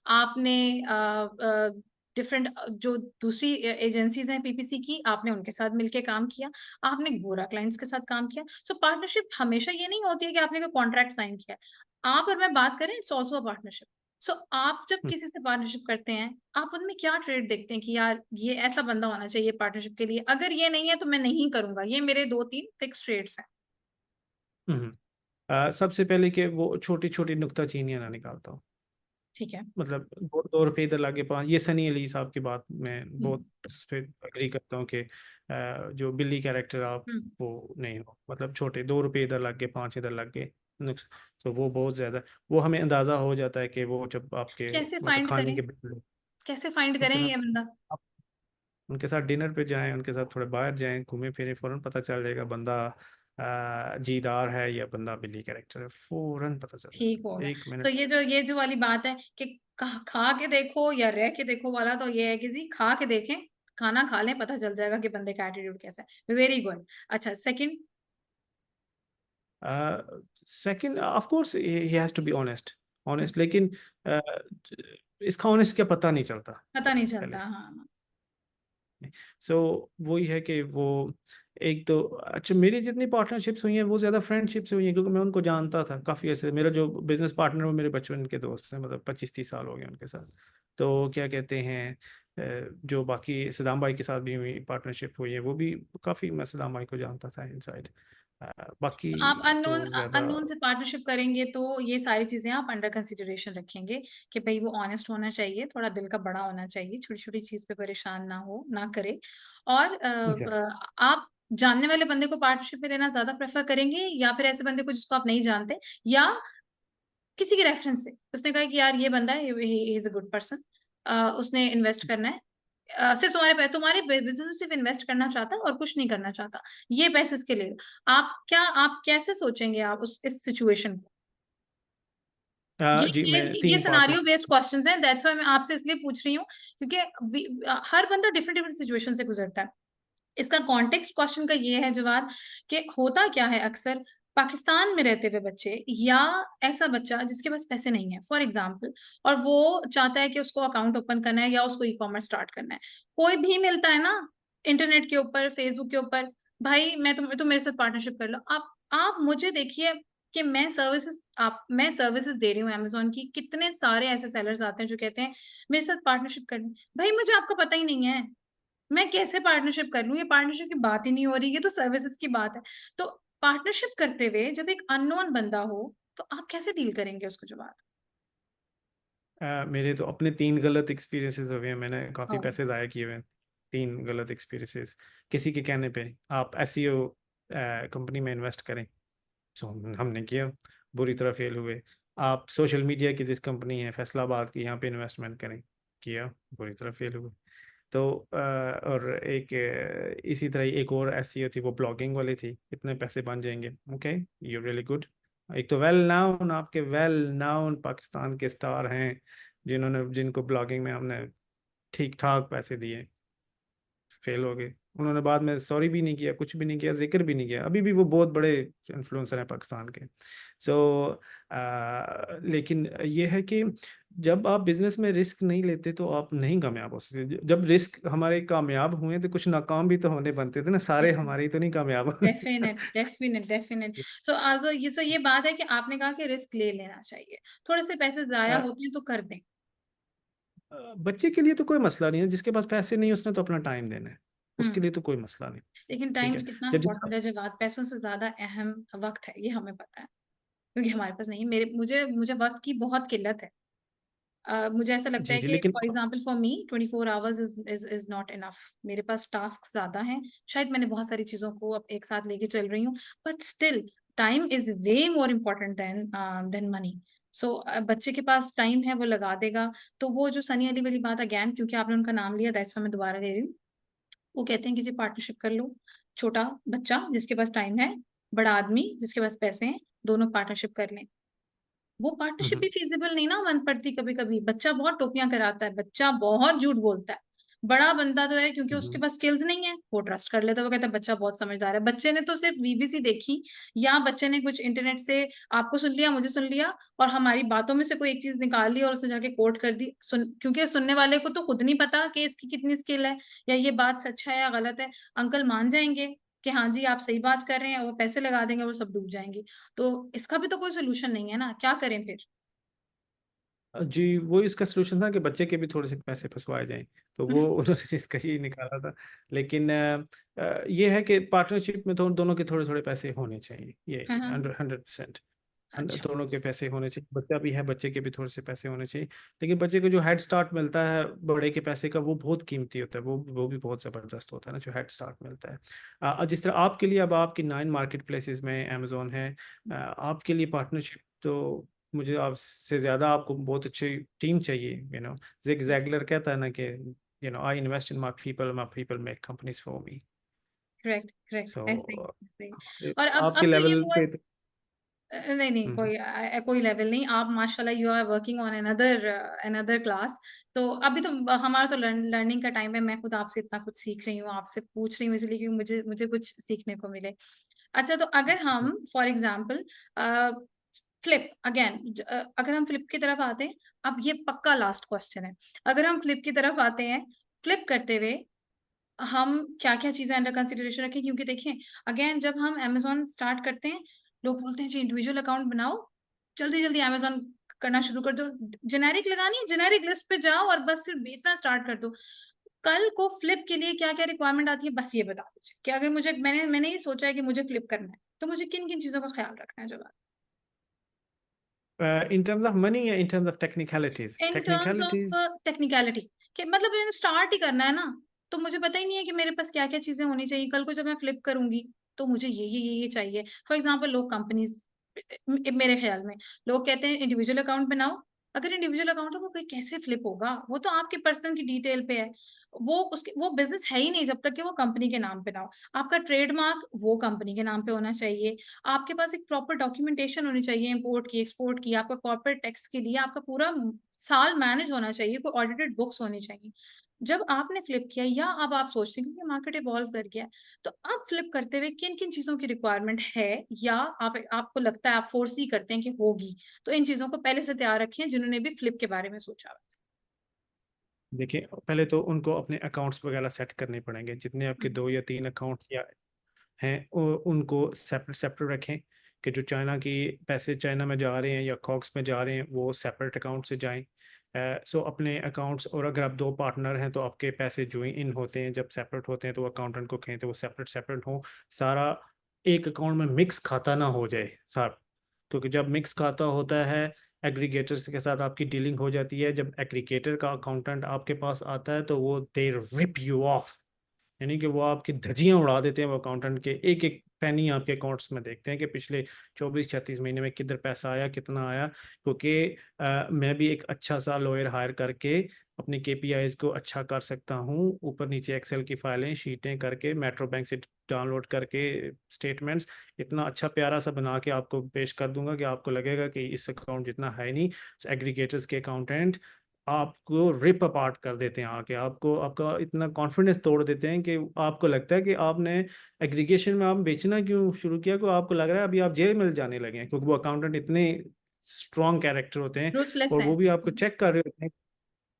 आपने डिफरेंट जो दूसरी एजेंसीज हैं पीपीसी की, आपने उनके साथ मिलके काम किया, आपने गोरा क्लाइंट्स के साथ काम किया। सो पार्टनरशिप हमेशा ये नहीं होती है कि आपने कोई कॉन्ट्रैक्ट साइन किया है। आप और मैं बात करें, इट्स ऑल्सो अ पार्टनरशिप। सो आप जब किसी से पार्टनरशिप करते हैं, आप उनमें क्या ट्रेड देखते हैं कि यार ये ऐसा बंदा होना चाहिए पार्टनरशिप के लिए, अगर ये नहीं है तो मैं नहीं करूंगा, ये मेरे 2-3 फिक्स ट्रेड्स हैं? सबसे पहले कि वो छोटी छोटी नुक्ताचीनियां ना निकालता हूँ। ठीक है। मतलब 2 रुपये इधर लागे 5, ये सनी अली साहब की बात मैं हम्म। बहुत उस पर एग्री करता हूँ कि जो बिल्ली कैरेक्टर आप, हम्म। वो नहीं हो, मतलब छोटे 2 रुपये इधर लग गए 5 इधर लग गए नुक्स, तो वो बहुत ज़्यादा, वो हमें अंदाज़ा हो जाता है कि वो जब आपके कैसे मतलब फाइंड खाने करें, के बिल, कैसे फाइंड करें उनके साथ ये बंदा? आप उनके साथ डिनर पे जाएं, उनके साथ थोड़े बाहर जाएं, घूमें फिरें, फ़ौरन पता चल जाएगा बंदा जीदार है या बंदा बिल्ली कैरेक्टर है, फ़ौरन पता चल ठीक जाता हो है, गया। एक सो मिनट। ये जो वाली बात है कि खा के देखो या रह के देखो वाला, तो ये है कि जी खा के देखें, खाना खा लें, पता चल जाएगा कि बंदे का एटीट्यूड कैसा है। Very good. अच्छा, second? Second, of course he has to be honest, honest, लेकिन uh, इसका ऑनेस्ट क्या पता नहीं चलता पता नहीं पहले। चलता, हाँ। सो वही है कि वो एक तो, अच्छा मेरी जितनी पार्टनरशिप्स हुई हैं वो ज़्यादा फ्रेंडशिप से हुई हैं, क्योंकि मैं उनको जानता था काफ़ी ऐसे, मेरा जो बिजनेस पार्टनर वो मेरे बचपन के दोस्त हैं, मतलब 25-30 साल हो गए उनके साथ। तो क्या कहते हैं, जो बाकी सदाम भाई के साथ भी हुई पार्टनरशिप हुई है, वो भी काफ़ी, मैं सदाम भाई को जानता था इनसाइड, बाकी तो आप अननोन तो ज़्यादा। अननोन से पार्टनरशिप करेंगे तो ये सारी चीजें आप अंडर कंसिडरेशन रखेंगे कि भाई वो ऑनेस्ट होना चाहिए, थोड़ा दिल का बड़ा होना चाहिए, छोटी छोटी चीज पे परेशान ना हो, ना करे। और आप जानने वाले बंदे को पार्टनरशिप में लेना ज्यादा प्रेफर करेंगे, या फिर ऐसे बंदे को जिसको आप नहीं जानते, या किसी के रेफरेंस से उसने कहा कि यार ये बंदा है, इज अ गुड पर्सन, उसने इन्वेस्ट करना है, सिर्फ तुम्हारे बिजनेस में सिर्फ इन्वेस्ट करना चाहता है और कुछ नहीं करना चाहता, ये पैसे इसके लिए। आप कैसे सोचेंगे आप उस इस सिचुएशन को? ये जी ये मैं ये 3 पार्टों। सिनारियो बेस्ड क्वेश्चंस हैं, दैट्स व्हाई मैं आपसे इसलिए पूछ रही हूँ, क्योंकि हर बंदा डिफरेंट डिफरेंट सिचुएशन से गुजरता है। इसका कॉन्टेक्स्ट क्वेश्चन का ये है जवाब, कि होता क्या है अक्सर पाकिस्तान में रहते हुए बच्चे, या ऐसा बच्चा जिसके पास पैसे नहीं है फॉर एग्जाम्पल, और वो चाहता है कि उसको अकाउंट ओपन करना है या उसको ई कॉमर्स स्टार्ट करना है, कोई भी मिलता है ना इंटरनेट के ऊपर, फेसबुक के ऊपर, भाई तुम मेरे साथ पार्टनरशिप कर लो। आप मुझे देखिए कि मैं सर्विसेज दे रही हूँ अमेजोन की, कितने सारे ऐसे सेलर्स आते हैं जो कहते हैं मेरे साथ पार्टनरशिप कर लो। भाई मुझे आपका पता ही नहीं है, मैं कैसे पार्टनरशिप कर लूं? ये पार्टनरशिप की बात ही नहीं हो रही, ये तो सर्विसेज की बात है। तो पार्टनरशिप करते हुए जब एक अननोन बंदा हो, तो आप कैसे डील करेंगे उसको? जवाब मेरे तो अपने 3 गलत एक्सपीरियंसेस हुए हैं, मैंने काफ़ी ओह पैसे ज़ाया किए हुए हैं। 3 गलत एक्सपीरियंसेस किसी के कहने पे, आप एसईओ कंपनी में इन्वेस्ट करें, सो हमने किया, बुरी तरह फेल हुए। आप सोशल मीडिया की जिस कंपनी है फैसलाबाद की, यहाँ पे इन्वेस्टमेंट करें, किया, बुरी तरह फेल हुए। तो और एक इसी तरह एक और एसईओ थी, वो ब्लॉगिंग वाली थी, इतने पैसे बन जाएंगे, ओके यू रियली गुड। एक तो वेल नाउन, आपके वेल नाउन पाकिस्तान के स्टार हैं जिनको ब्लॉगिंग में हमने ठीक ठाक पैसे दिए, फेल हो गए। उन्होंने बाद में सॉरी भी नहीं किया, कुछ भी नहीं किया, जिक्र भी नहीं किया, अभी भी वो बहुत बड़े इन्फ्लुएंसर हैं पाकिस्तान के। सो लेकिन ये है कि जब आप बिजनेस में रिस्क नहीं लेते तो आप नहीं कामयाब हो सकते। जब रिस्क हमारे कामयाब हुए तो कुछ नाकाम भी तो होने बनते थे ना, सारे हमारे ही तो नहीं कामयाब होने। Definite definite definite. सो आज ये बात है कि आपने कहा कि रिस्क ले लेना चाहिए, थोड़े से पैसे जाया होते हैं तो कर दें। बच्चे के लिए तो कोई मसला नहीं है, जिसके पास पैसे नहीं है उसने तो अपना टाइम देना है, उसके हम्म। लिए तो कोई मसला नहीं। लेकिन ठीक टाइम है, कितना जब जिसका इम्पोर्टेंट है जवाब, पैसों से ज्यादा अहम वक्त है, ये हमें पता है, क्योंकि हमारे पास नहीं, मेरे मुझे मुझे वक्त की बहुत किल्लत है। मुझे ऐसा लगता जी है जी, कि लेकिन for example for me 24 hours is not enough. मेरे पास टास्क ज्यादा हैं, शायद मैंने बहुत सारी चीजों को अब एक साथ लेके चल रही हूँ, but still time is way more important than money. So बच्चे के पास टाइम है, वो लगा देगा। तो वो जो सनी अली वाली बात, अगेन क्योंकि आपने उनका नाम लिया, दैट्स व्हाई मैं दोबारा ले रही हूँ। वो कहते हैं कि जी पार्टनरशिप कर लो, छोटा बच्चा जिसके पास टाइम है, बड़ा आदमी जिसके पास पैसे हैं, दोनों पार्टनरशिप कर लें। वो पार्टनरशिप भी फीजिबल नहीं ना बन पड़ती। कभी कभी बच्चा बहुत टोपियां कराता है, बच्चा बहुत झूठ बोलता है। बड़ा बंदा तो है, क्योंकि उसके पास स्किल्स नहीं है, वो ट्रस्ट कर लेता है, वो कहता है बच्चा बहुत समझदार है। बच्चे ने तो सिर्फ बीबीसी देखी, या बच्चे ने कुछ इंटरनेट से आपको सुन लिया, मुझे सुन लिया, और हमारी बातों में से कोई एक चीज निकाल ली और उसने जाके कोट कर दी, क्योंकि सुनने वाले को तो खुद नहीं पता कि इसकी कितनी स्किल है, या ये बात सच है या गलत है। अंकल मान जाएंगे कि हाँ जी आप सही बात कर रहे हैं, वो पैसे लगा देंगे, वो सब डूब जाएंगे। तो इसका भी तो कोई सोल्यूशन नहीं है ना, क्या करें फिर? जी, वो इसका सोल्यूशन था कि बच्चे के भी थोड़े से पैसे फंसवाए जाएं, तो वो उन्होंने इसका ही निकाला था। लेकिन ये है कि पार्टनरशिप में तो दोनों के थोड़े थोड़े पैसे होने चाहिए, ये हाँ हाँ। 100%। अच्छा। दोनों के पैसे होने चाहिए, बच्चा भी है, बच्चे के भी थोड़े से पैसे होने चाहिए। लेकिन बच्चे को जो हेड स्टार्ट मिलता है बड़े के पैसे का, वो बहुत कीमती होता है, वो भी बहुत ज़बरदस्त होता है ना, जो हेड स्टार्ट मिलता है। जिस तरह आपके लिए अब आपकी 9 मार्केट प्लेसेस में अमेजोन है, आपके लिए पार्टनरशिप तो, मुझे आपसे ज़्यादा आपको बहुत अच्छी टीम चाहिए, जिग जैगलर कहता है ना कि I invest in my people make companies for me. Correct correct, so ऐसे ही ऐसे ही। और आपके अब तो ये लेवल हुआ, पे तो नहीं नहीं, हम्म, कोई लेवल नहीं। आप माशाल्लाह you are working on another another class. तो अभी तो हमारा तो लर्निंग का टाइम है। मैं खुद आपसे इतना कुछ सीख रही हूँ, आपसे पूछ रही हूँ इसलिए कि मुझे मुझे कुछ सीखने को मिले। अच्छा, तो अगर हम फॉर एग्जाम्पल फ्लिप अगेन, अगर हम फ्लिप की तरफ आते हैं, अब ये पक्का लास्ट क्वेश्चन है। अगर हम फ्लिप की तरफ आते हैं, फ्लिप करते हुए हम क्या क्या चीजें अंडर कंसिडरेशन रखें? क्योंकि देखिए, अगेन जब हम अमेजोन स्टार्ट करते हैं, लोग बोलते हैं जी इंडिविजुअल अकाउंट बनाओ, जल्दी जल्दी अमेजोन करना शुरू कर दो, जेनेरिक लगानी है, जेनेरिक लिस्ट पे जाओ और बस सिर्फ बेचना स्टार्ट कर दो। कल को फ्लिप के लिए क्या क्या रिक्वायरमेंट आती है, बस ये बता दीजिए कि अगर मुझे, मैंने ये सोचा है कि मुझे फ्लिप करना है, तो मुझे किन किन चीजों का ख्याल रखना है? जवाब, इन टर्म्स ऑफ मनी या in terms of technicalities? In terms of technicalities technicality, कि मतलब मैंने स्टार्ट ही करना है ना, तो मुझे पता ही नहीं है कि मेरे पास क्या क्या चीजें होनी चाहिए। कल को जब मैं फ्लिप करूंगी, तो मुझे ये चाहिए। फॉर एग्जाम्पल लोग कंपनीज, मेरे ख्याल में लोग कहते हैं इंडिविजुअल अकाउंट बनाओ। अगर इंडिविजुअल अकाउंट है, वो कोई कैसे फ्लिप होगा? वो तो आपके पर्सन की डिटेल पे है, वो बिजनेस है ही नहीं जब तक कि वो कंपनी के नाम पे ना हो। आपका ट्रेडमार्क वो कंपनी के नाम पे होना चाहिए। आपके पास एक प्रॉपर डॉक्यूमेंटेशन होनी चाहिए, इंपोर्ट की, एक्सपोर्ट की, आपका कॉर्पोरेट टैक्स के लिए आपका पूरा साल मैनेज होना चाहिए, कोई ऑडिटेड बुक्स होनी चाहिए। जब आपने फ्लिप किया, या अब आप सोचते हैं क्योंकि मार्केट इवॉल्व कर गया है, तो अब फ्लिप करते हुए किन किन चीजों की रिक्वायरमेंट है, या आपको लगता है, आप फोर्सी करते हैं कि होगी, तो इन चीजों को पहले से तैयार रखें जिन्होंने भी फ्लिप के बारे में सोचा हुआ देखिए, पहले तो उनको अपने अकाउंट्स वगैरह सेट करने पड़ेंगे, जितने आपके है। 2 या 3 अकाउंट्स या हैं उनको सेपरेट सेपरेट रखें, कि जो चाइना की पैसे चाइना में जा रहे हैं या कॉक्स में जा रहे हैं वो सेपरेट अकाउंट से जाएं। सो अपने अकाउंट्स, और अगर आप 2 पार्टनर हैं तो आपके पैसे जो इन होते हैं, जब सेपरेट होते हैं तो अकाउंटेंट को कहें तो वो सेपरेट सेपरेट हो, सारा एक अकाउंट में मिक्स खाता ना हो जाए साहब। क्योंकि जब मिक्स खाता होता है एग्रीगेटर्स के साथ आपकी डीलिंग हो जाती है। जब एग्रीगेटर का अकाउंटेंट आपके पास आता है तो वो दे रिप यू ऑफ, यानी कि वो आपकी धज्जियां उड़ा देते हैं। वो अकाउंटेंट के एक एक पैनी आपके अकाउंट्स में देखते हैं कि पिछले 24-36 महीने में किधर पैसा आया, कितना आया। क्योंकि मैं भी एक अच्छा सा लॉयर हायर करके अपनी केपीआईज को अच्छा कर सकता हूँ। ऊपर नीचे एक्सेल की फाइलें शीटें करके मेट्रो बैंक से डाउनलोड करके स्टेटमेंट्स इतना अच्छा प्यारा सा बना के आपको पेश कर दूंगा कि आपको लगेगा कि इस अकाउंट जितना है नहीं। एग्रीगेटर्स के अकाउंटेंट आपको रिप अपार्ट कर देते हैं आके, आपको आपका इतना कॉन्फिडेंस तोड़ देते हैं कि आपको लगता है कि आपने एग्रीगेशन में आप बेचना क्यों शुरू किया, को आपको लग रहा है अभी आप जेल में जाने लगे हैं, क्योंकि वो अकाउंटेंट इतने स्ट्रॉन्ग कैरेक्टर होते हैं। रूथलेस और है। वो भी आपको चेक कर रहे होते हैं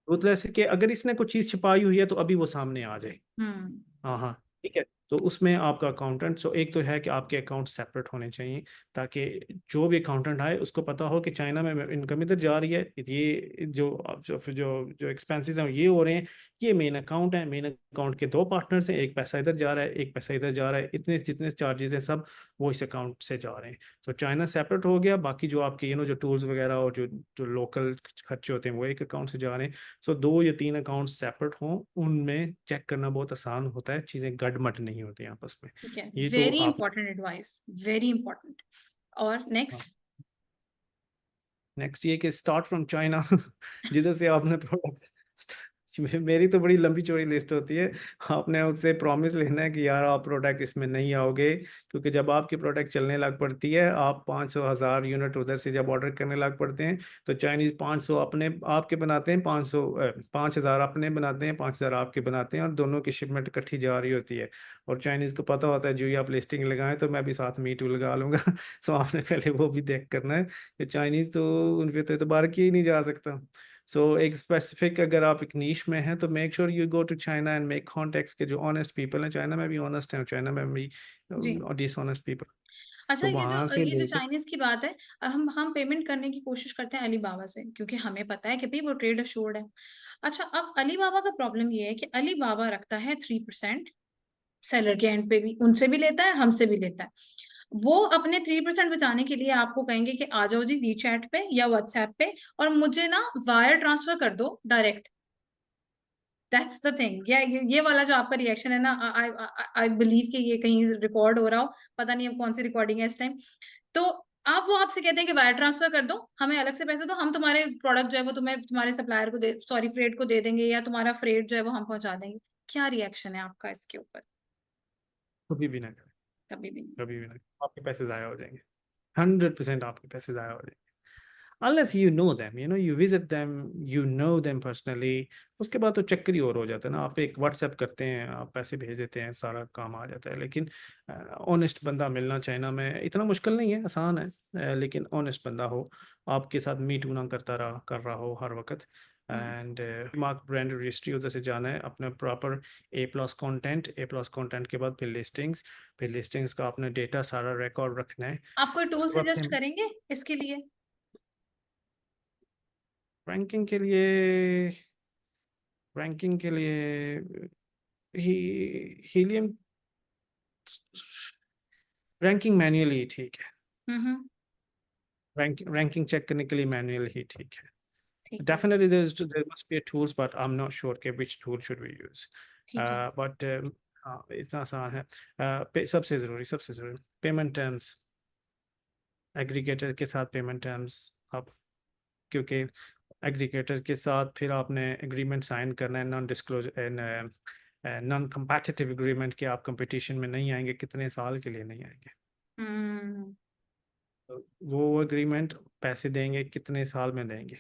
रूथलेस, कि अगर इसने कुछ चीज़ छिपाई हुई है तो अभी वो सामने आ जाए। हम्म। हाँ हाँ, ठीक है। तो उसमें आपका अकाउंटेंट, सो एक तो है कि आपके अकाउंट सेपरेट होने चाहिए, ताकि जो भी अकाउंटेंट आए उसको पता हो कि चाइना में इनकम इधर जा रही है, ये जो जो एक्सपेंसेस हैं ये हो रहे हैं, ये मेन अकाउंट है, मेन अकाउंट के दो पार्टनर्स हैं, एक पैसा इधर जा रहा है, एक पैसा इधर जा रहा है, इतने जितने चार्जेस हैं सब वो इस अकाउंट से जा रहे हैं। तो चाइना सेपरेट हो गया, बाकी जो आपके जो टूल्स वगैरह और जो जो लोकल खर्चे होते हैं वो एक अकाउंट से जा रहे हैं। सो 2 या 3 अकाउंट सेपरेट हों, उनमें चेक करना बहुत आसान होता है, चीज़ें गड़मट नहीं होती आपस में। ठीक है, ये तो वेरी आप, इंपॉर्टेंट एडवाइस, वेरी इंपॉर्टेंट। और नेक्स्ट? नेक्स्ट ये कि स्टार्ट फ्रॉम चाइना जिधर से आपने प्रोडक्ट्स, मेरी तो बड़ी लंबी चौड़ी लिस्ट होती है। आपने उससे प्रॉमिस लेना है कि यार आप प्रोडक्ट इसमें नहीं आओगे, क्योंकि जब आपकी प्रोडक्ट चलने लग पड़ती है, आप 500,000 यूनिट उधर से जब ऑर्डर करने लग पड़ते हैं, तो चाइनीज 500 अपने आपके बनाते हैं, 5,000 अपने बनाते हैं, 5,000 आपके बनाते हैं, और दोनों की शिपमेंट इकट्ठी जा रही होती है। और चाइनीज को पता होता है जो ही आप लिस्टिंग लगाएं तो मैं भी साथ मीट लगा लूंगा। सो आपने पहले वो भी देख करना है कि चाइनीज तो उन पे तो एतबार किया ही नहीं जा सकता। सो एक स्पेसिफिक, अगर आप एक नीश में हैं तो make sure you go to China and make contacts के जो ऑनेस्ट पीपल हैं। चाइना में भी ऑनेस्ट हैं, चाइना में भी जी। Dishonest people. अच्छा, तो ये वहां जो से ये जो लेके, चाइनीज की बात है, हम पेमेंट करने की कोशिश करते हैं अलीबाबा से, क्योंकि हमें पता है कि भाई वो ट्रेड अश्योर्ड है। अच्छा, अब अलीबाबा का प्रॉब्लम ये है कि अलीबाबा रखता है 3%, सेलर के एंड पे भी, उनसे भी लेता है, हमसे भी लेता है। वो अपने 3% बचाने के लिए आपको कहेंगे कि आ जाओ जी वीचैट पे या व्हाट्सएप पे, और मुझे ना वायर ट्रांसफर कर दो डायरेक्ट। That's the thing. ये वाला जो आपका रिएक्शन है ना, आई आई बिलीव कि ये कहीं रिकॉर्ड हो रहा हो, पता नहीं अब कौन सी रिकॉर्डिंग है इस टाइम। तो आप वो आपसे कहते हैं कि वायर ट्रांसफर कर दो, हमें अलग से पैसे दो, हम तुम्हारे प्रोडक्ट जो है वो तुम्हें तुम्हारे सप्लायर को दे, सॉरी फ्रेट को दे देंगे, या तुम्हारा फ्रेट जो है वो हम पहुंचा देंगे। क्या रिएक्शन है आपका इसके ऊपर? कभी भी ना करें, कभी भी नहीं। कभी भी ना करें, आपके पैसे जाया हो जाएंगे। 100% आपके पैसे जाया हो जाएंगे। unless you know them, you visit them, you know them personally। उसके बाद तो चक्कर ही और हो जाता है ना, आप एक व्हाट्सएप करते हैं, आप पैसे भेज देते हैं, सारा काम आ जाता है। लेकिन ऑनेस्ट बंदा मिलना चाइना में इतना मुश्किल नहीं है, आसान है। लेकिन ऑनेस्ट बंदा हो, आपके साथ मीट ना करता रहा कर रहा हो हर वक्त। एंड मार्क ब्रांड रजिस्ट्री उधर से जाना है, अपना प्रॉपर ए प्लस कंटेंट के बाद फिर लिस्टिंग्स का अपना डेटा सारा रिकॉर्ड रखना है। आप कोई टूल उसके बाद सजेस्ट फिर करेंगे इसके लिए? रैंकिंग के लिए, रैंकिंग के लिए हीलियम, रैंकिंग मैन्युअली ठीक है। हम्म। रैंकिंग चेक करने के लिए मैन्युअल ही ठीक है। ठीक है। Definitely there must be a tools, but I'm not sure कि which tool should we use। ठीक है। But हाँ इतना आसान है। सबसे ज़रूरी पेमेंट टर्म्स, एग्रीगेटर के साथ पेमेंट टर्म्स। आप, क्योंकि एग्रीगेटर के साथ फिर आपने एग्रीमेंट साइन करना है, नॉन कंपैटिटिव एग्रीमेंट, कि आप कंपटीशन में नहीं आएंगे, कितने साल के लिए नहीं आएंगे। हम्म। तो वो एग्रीमेंट पैसे देंगे कितने साल में देंगे,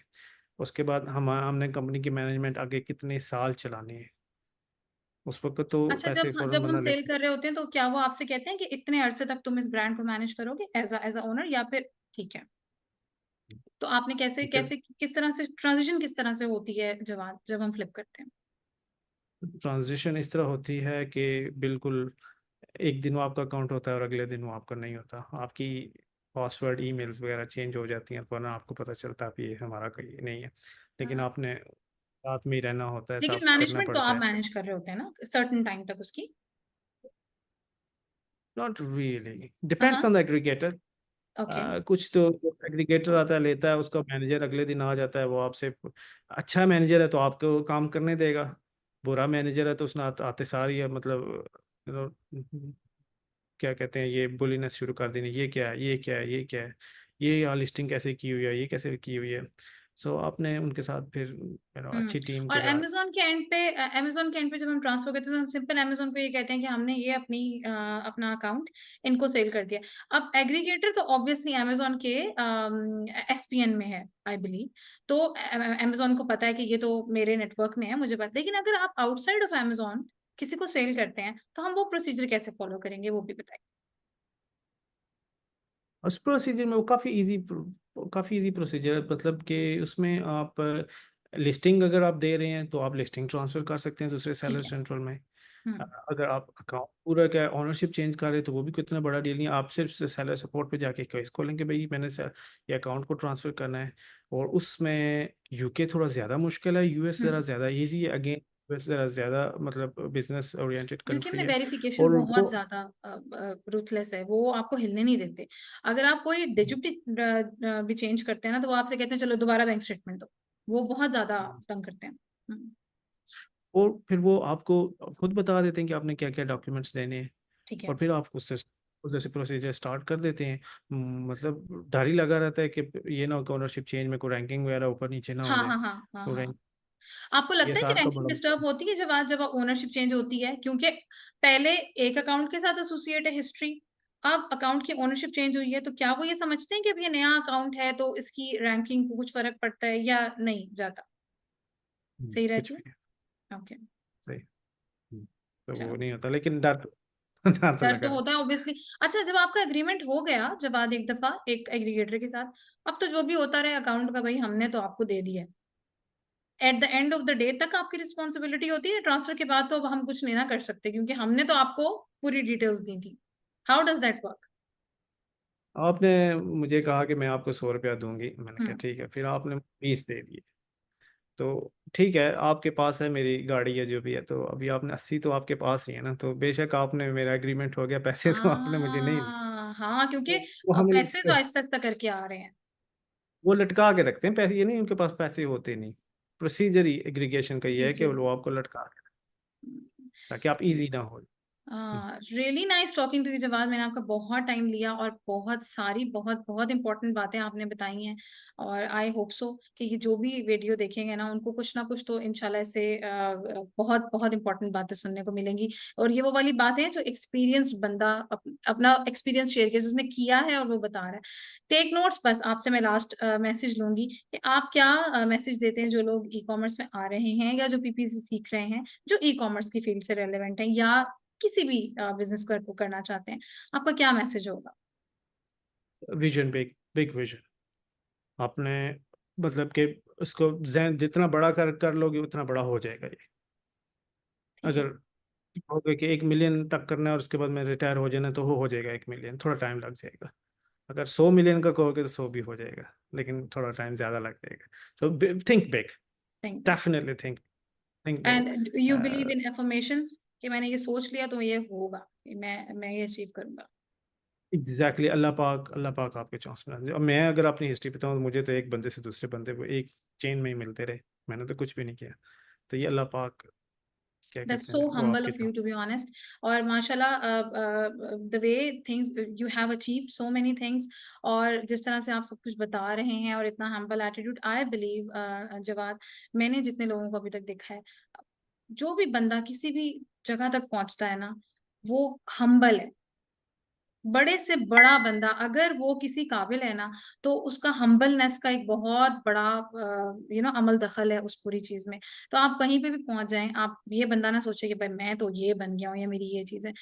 उसके बाद हमने कंपनी की मैनेजमेंट आगे कितने साल चलानी है, उस वक्त तो अच्छा, पैसे फौरन जब हम बंदा सेल लेता कर रहे होते हैं तो क्या वो आपसे कहते हैं कि इतने अरसे तक तुम इस ब्रांड को मैनेज करोगे एज अ ओनर, या फिर? ठीक है। तो आपने कैसे है। कैसे किस तरह से ट्रांजिशन किस तरह से होती है जब हम फ्लिप करते हैं? ट्रांजिशन इस तरह होती है कि बिल्कुल एक दिन वो आपका अकाउंट होता है और अगले दिन वो आपका नहीं होता। आपकी पासवर्ड ईमेल्स वगैरह चेंज हो जाती हैं, वरना आपको पता चलता है कि ये हमारा कोई नहीं है। लेकिन हाँ। आपने साथ में ही रहना होता है, लेकिन सब करना मैनेजमेंट तो पड़ता आप है। मैनेज कर रहे होते हैं ना सर्टेन टाइम तक उसकी? नॉट रियली, हाँ डिपेंड्स हाँ। On the aggregator. ओके। कुछ तो एग्रीगेटर आता है, लेता है उसका, मैनेजर अगले दिन आ जाता है, वो आपसे, अच्छा मैनेजर है तो आपको काम करने देगा, बुरा मैनेजर है तो उसने आते सार ही है, मतलब you know, क्या कहते हैं, ये बुलीनेस शुरू कर देनी, ये क्या है, ये क्या है, ये क्या है, ये यहाँ लिस्टिंग कैसे की हुई है, ये कैसे की हुई है। सो आपने उनके साथ फिर हुँ। अच्छी टीम और के साथ। अमेज़न के एंड पे जब हम ट्रांसफ़र करते हैं तो हम सिंपल अमेज़न पे ये कहते हैं कि हमने ये अपना अकाउंट इनको सेल कर दिया। अब एग्रीगेटर तो ऑब्वियसली अमेज़न के एसपीएन में है आई बिलीव। तो अमेज़न को पता है कि ये तो मेरे नेटवर्क में है, मुझे पता, लेकिन अगर आप आउटसाइड ऑफ अमेज़न किसी को सेल करते हैं, तो हम वो प्रोसीजर कैसे फ़ॉलो करेंगे, वो भी बताइए? उस प्रोसीजर में वो काफ़ी इजी प्रोसीजर है, मतलब कि उसमें आप लिस्टिंग अगर आप दे रहे हैं तो आप लिस्टिंग ट्रांसफ़र कर सकते हैं दूसरे सेलर ठीक है। सेंट्रल में। हुँ। अगर आप अकाउंट पूरा क्या ओनरशिप चेंज कर रहे हैं तो वो भी कोई इतना बड़ा डील नहीं है, आप सिर्फ सेलर सपोर्ट पे जाके केस खोलेंगे, भाई मैंने ये अकाउंट को ट्रांसफ़र करना है। और उसमें यूके थोड़ा ज़्यादा मुश्किल है, यूएस हुँ। ज़रा ज़्यादा ईजी है, अगेन यूएस ज़रा ज़्यादा मतलब बिजनेस ओरिएंटेड यूके कंट्री में है। वेरिफिकेशन और बहुत वो ज़्यादा रूथलेस है, वो आपको हिलने नहीं देते। अगर आप कोई भी चेंज करते हैं ना, तो वो आपसे कहते हैं चलो दोबारा बैंक स्टेटमेंट दो। वो बहुत ज़्यादा तंग करते हैं। हुँ, और फिर वो आपको खुद बता देते हैं कि आपने क्या-क्या डॉक्यूमेंट्स देने हैं, ठीक है। और फिर आप उससे उधर से प्रोसीजर स्टार्ट कर देते हैं। मतलब डर ही लगा रहता है कि ये ना हो कि ओनरशिप चेंज में कोई रैंकिंग वगैरह ऊपर-नीचे ना हो हाँ, जाए। हाँ, हाँ, हाँ, तो हाँ। रैंक आपको लगता है कि सीएसआर का रैंकिंग बड़ा डिस्टर्ब होती है जब ओनरशिप चेंज होती है? क्योंकि पहले एक अकाउंट के साथ एसोसिएट है हिस्ट्री, अब अकाउंट की ओनरशिप चेंज हुई है, तो क्या वो ये समझते हैं कि अब ये नया अकाउंट है तो इसकी रैंकिंग को कुछ फ़र्क पड़ता है या नहीं जाता? सही कुछ रहती भी नहीं, है? ओके, सही। तो वो चलो। नहीं होता, लेकिन डर डर तो डर लगा तो होता रहता है ऑब्वियसली। अच्छा, जब आपका एग्रीमेंट हो गया, जब बाद एक दफ़ा एक एग्रीगेटर के साथ, अब तो जो भी होता रहे अकाउंट का, भई हमने तो आपको दे दिया है। At the end of the day तक आपकी रिस्पॉन्सिबिलिटी होती है, ट्रांसफर के बाद तो अब हम कुछ नहीं ना कर सकते क्योंकि हमने तो आपको पूरी डिटेल्स दी थी। How does that work? है। आपने मुझे कहा कि मैं आपको 100 रुपया दूंगी, मैंने हुँ। कहा ठीक है, फिर आपने 20 दे दिए। तो ठीक है, आपके पास है मेरी गाड़ी है जो भी है, तो अभी आपने 80 तो आपके पास ही है ना, तो बेशक आपने, मेरा एग्रीमेंट हो गया, पैसे तो आपने मुझे नहीं दिए। हाँ, क्योंकि तो वो हमें पैसे तो आहिस्ता-आहिस्ता करके आ रहे हैं। वो लटका के रखते हैं पैसे, ये नहीं उनके पास पैसे होते नहीं। प्रोसीजर ही एग्रीगेशन का ये जी, है कि जी, वो जी। आपको लटका के रखें, हुँ। ताकि आप इजी ना हो। Really nice talking to you Jawad. मैंने आपका बहुत टाइम लिया और बहुत बहुत इंपॉर्टेंट बातें आपने बताई हैं और आई होप सो कि ये जो भी वीडियो देखेंगे ना उनको कुछ ना कुछ तो इंशाल्लाह इससे बहुत बहुत इंपॉर्टेंट बातें सुनने को मिलेंगी। और ये वो वाली बात है जो एक्सपीरियंस्ड बंदा अपना एक्सपीरियंस शेयर किया जिसने किया है और वो बता रहा है। Take notes. बस आपसे मैं लास्ट मैसेज लूंगी कि आप क्या मैसेज देते हैं जो लोग ई कॉमर्स में आ रहे हैं या जो पीपीसी सीख रहे हैं, जो ई कॉमर्स की फील्ड से रेलेवेंट है या किसी भी बिज़नेस करना चाहते हैं, आपका क्या मैसेज होगा? Vision, big big vision. आपने मतलब कि उसको जहन जितना बड़ा कर लोगे उतना बड़ा हो जाएगा ये। ठीक है। अगर कहोगे कि 1 मिलियन तक करना है और उसके बाद मैं रिटायर हो जाना, तो हो जाएगा 1 मिलियन, थोड़ा टाइम लग जाएगा। अगर 100 मिलियन का कहोगे तो 100 भी हो जाएगा, लेकिन थोड़ा टाइम ज़्यादा लग जाएगा। So think big, thank you. Definitely think big. And do you believe in affirmations कि मैंने ये सोच लिया तो ये होगा, कि मैं ये अचीव करूँगा? एग्जैक्टली, अल्लाह पाक आपके चांस में और मैं अगर अपनी हिस्ट्री बताऊं तो मुझे तो एक बंदे से दूसरे बंदे को एक चेन में ही मिलते रहे, मैंने तो कुछ भी नहीं किया। तो ये अल्लाह पाक, क्या दैट्स कहते सो हैं, वो हम्बल आपके of you chance. To be honest. और माशाल्लाह the way things you have achieved so many things और जिस तरह से आप सब कुछ बता रहे हैं और इतना humble attitude, I believe Jawad, मैंने जितने लोगों को अभी तक देखा है, जो भी बंदा किसी भी जगह तक पहुंचता है ना, वो हम्बल है। बड़े से बड़ा बंदा अगर वो किसी काबिल है ना, तो उसका हम्बलनेस का एक बहुत बड़ा अमल दखल है उस पूरी चीज़ में। तो आप कहीं पे भी पहुँच जाएँ, आप ये बंदा ना सोचे कि भाई मैं तो ये बन गया हूँ या मेरी ये चीज़ है।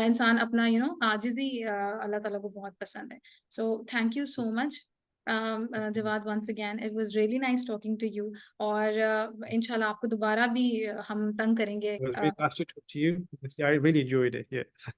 इंसान अपना आजिज़ी अल्लाह ताला को बहुत पसंद है। So thank you so much Jawad, once again it was really nice talking to you और इंशाल्लाह आपको दोबारा भी हम तंग करेंगे। It was really nice to talk to you. I really enjoyed it, yeah.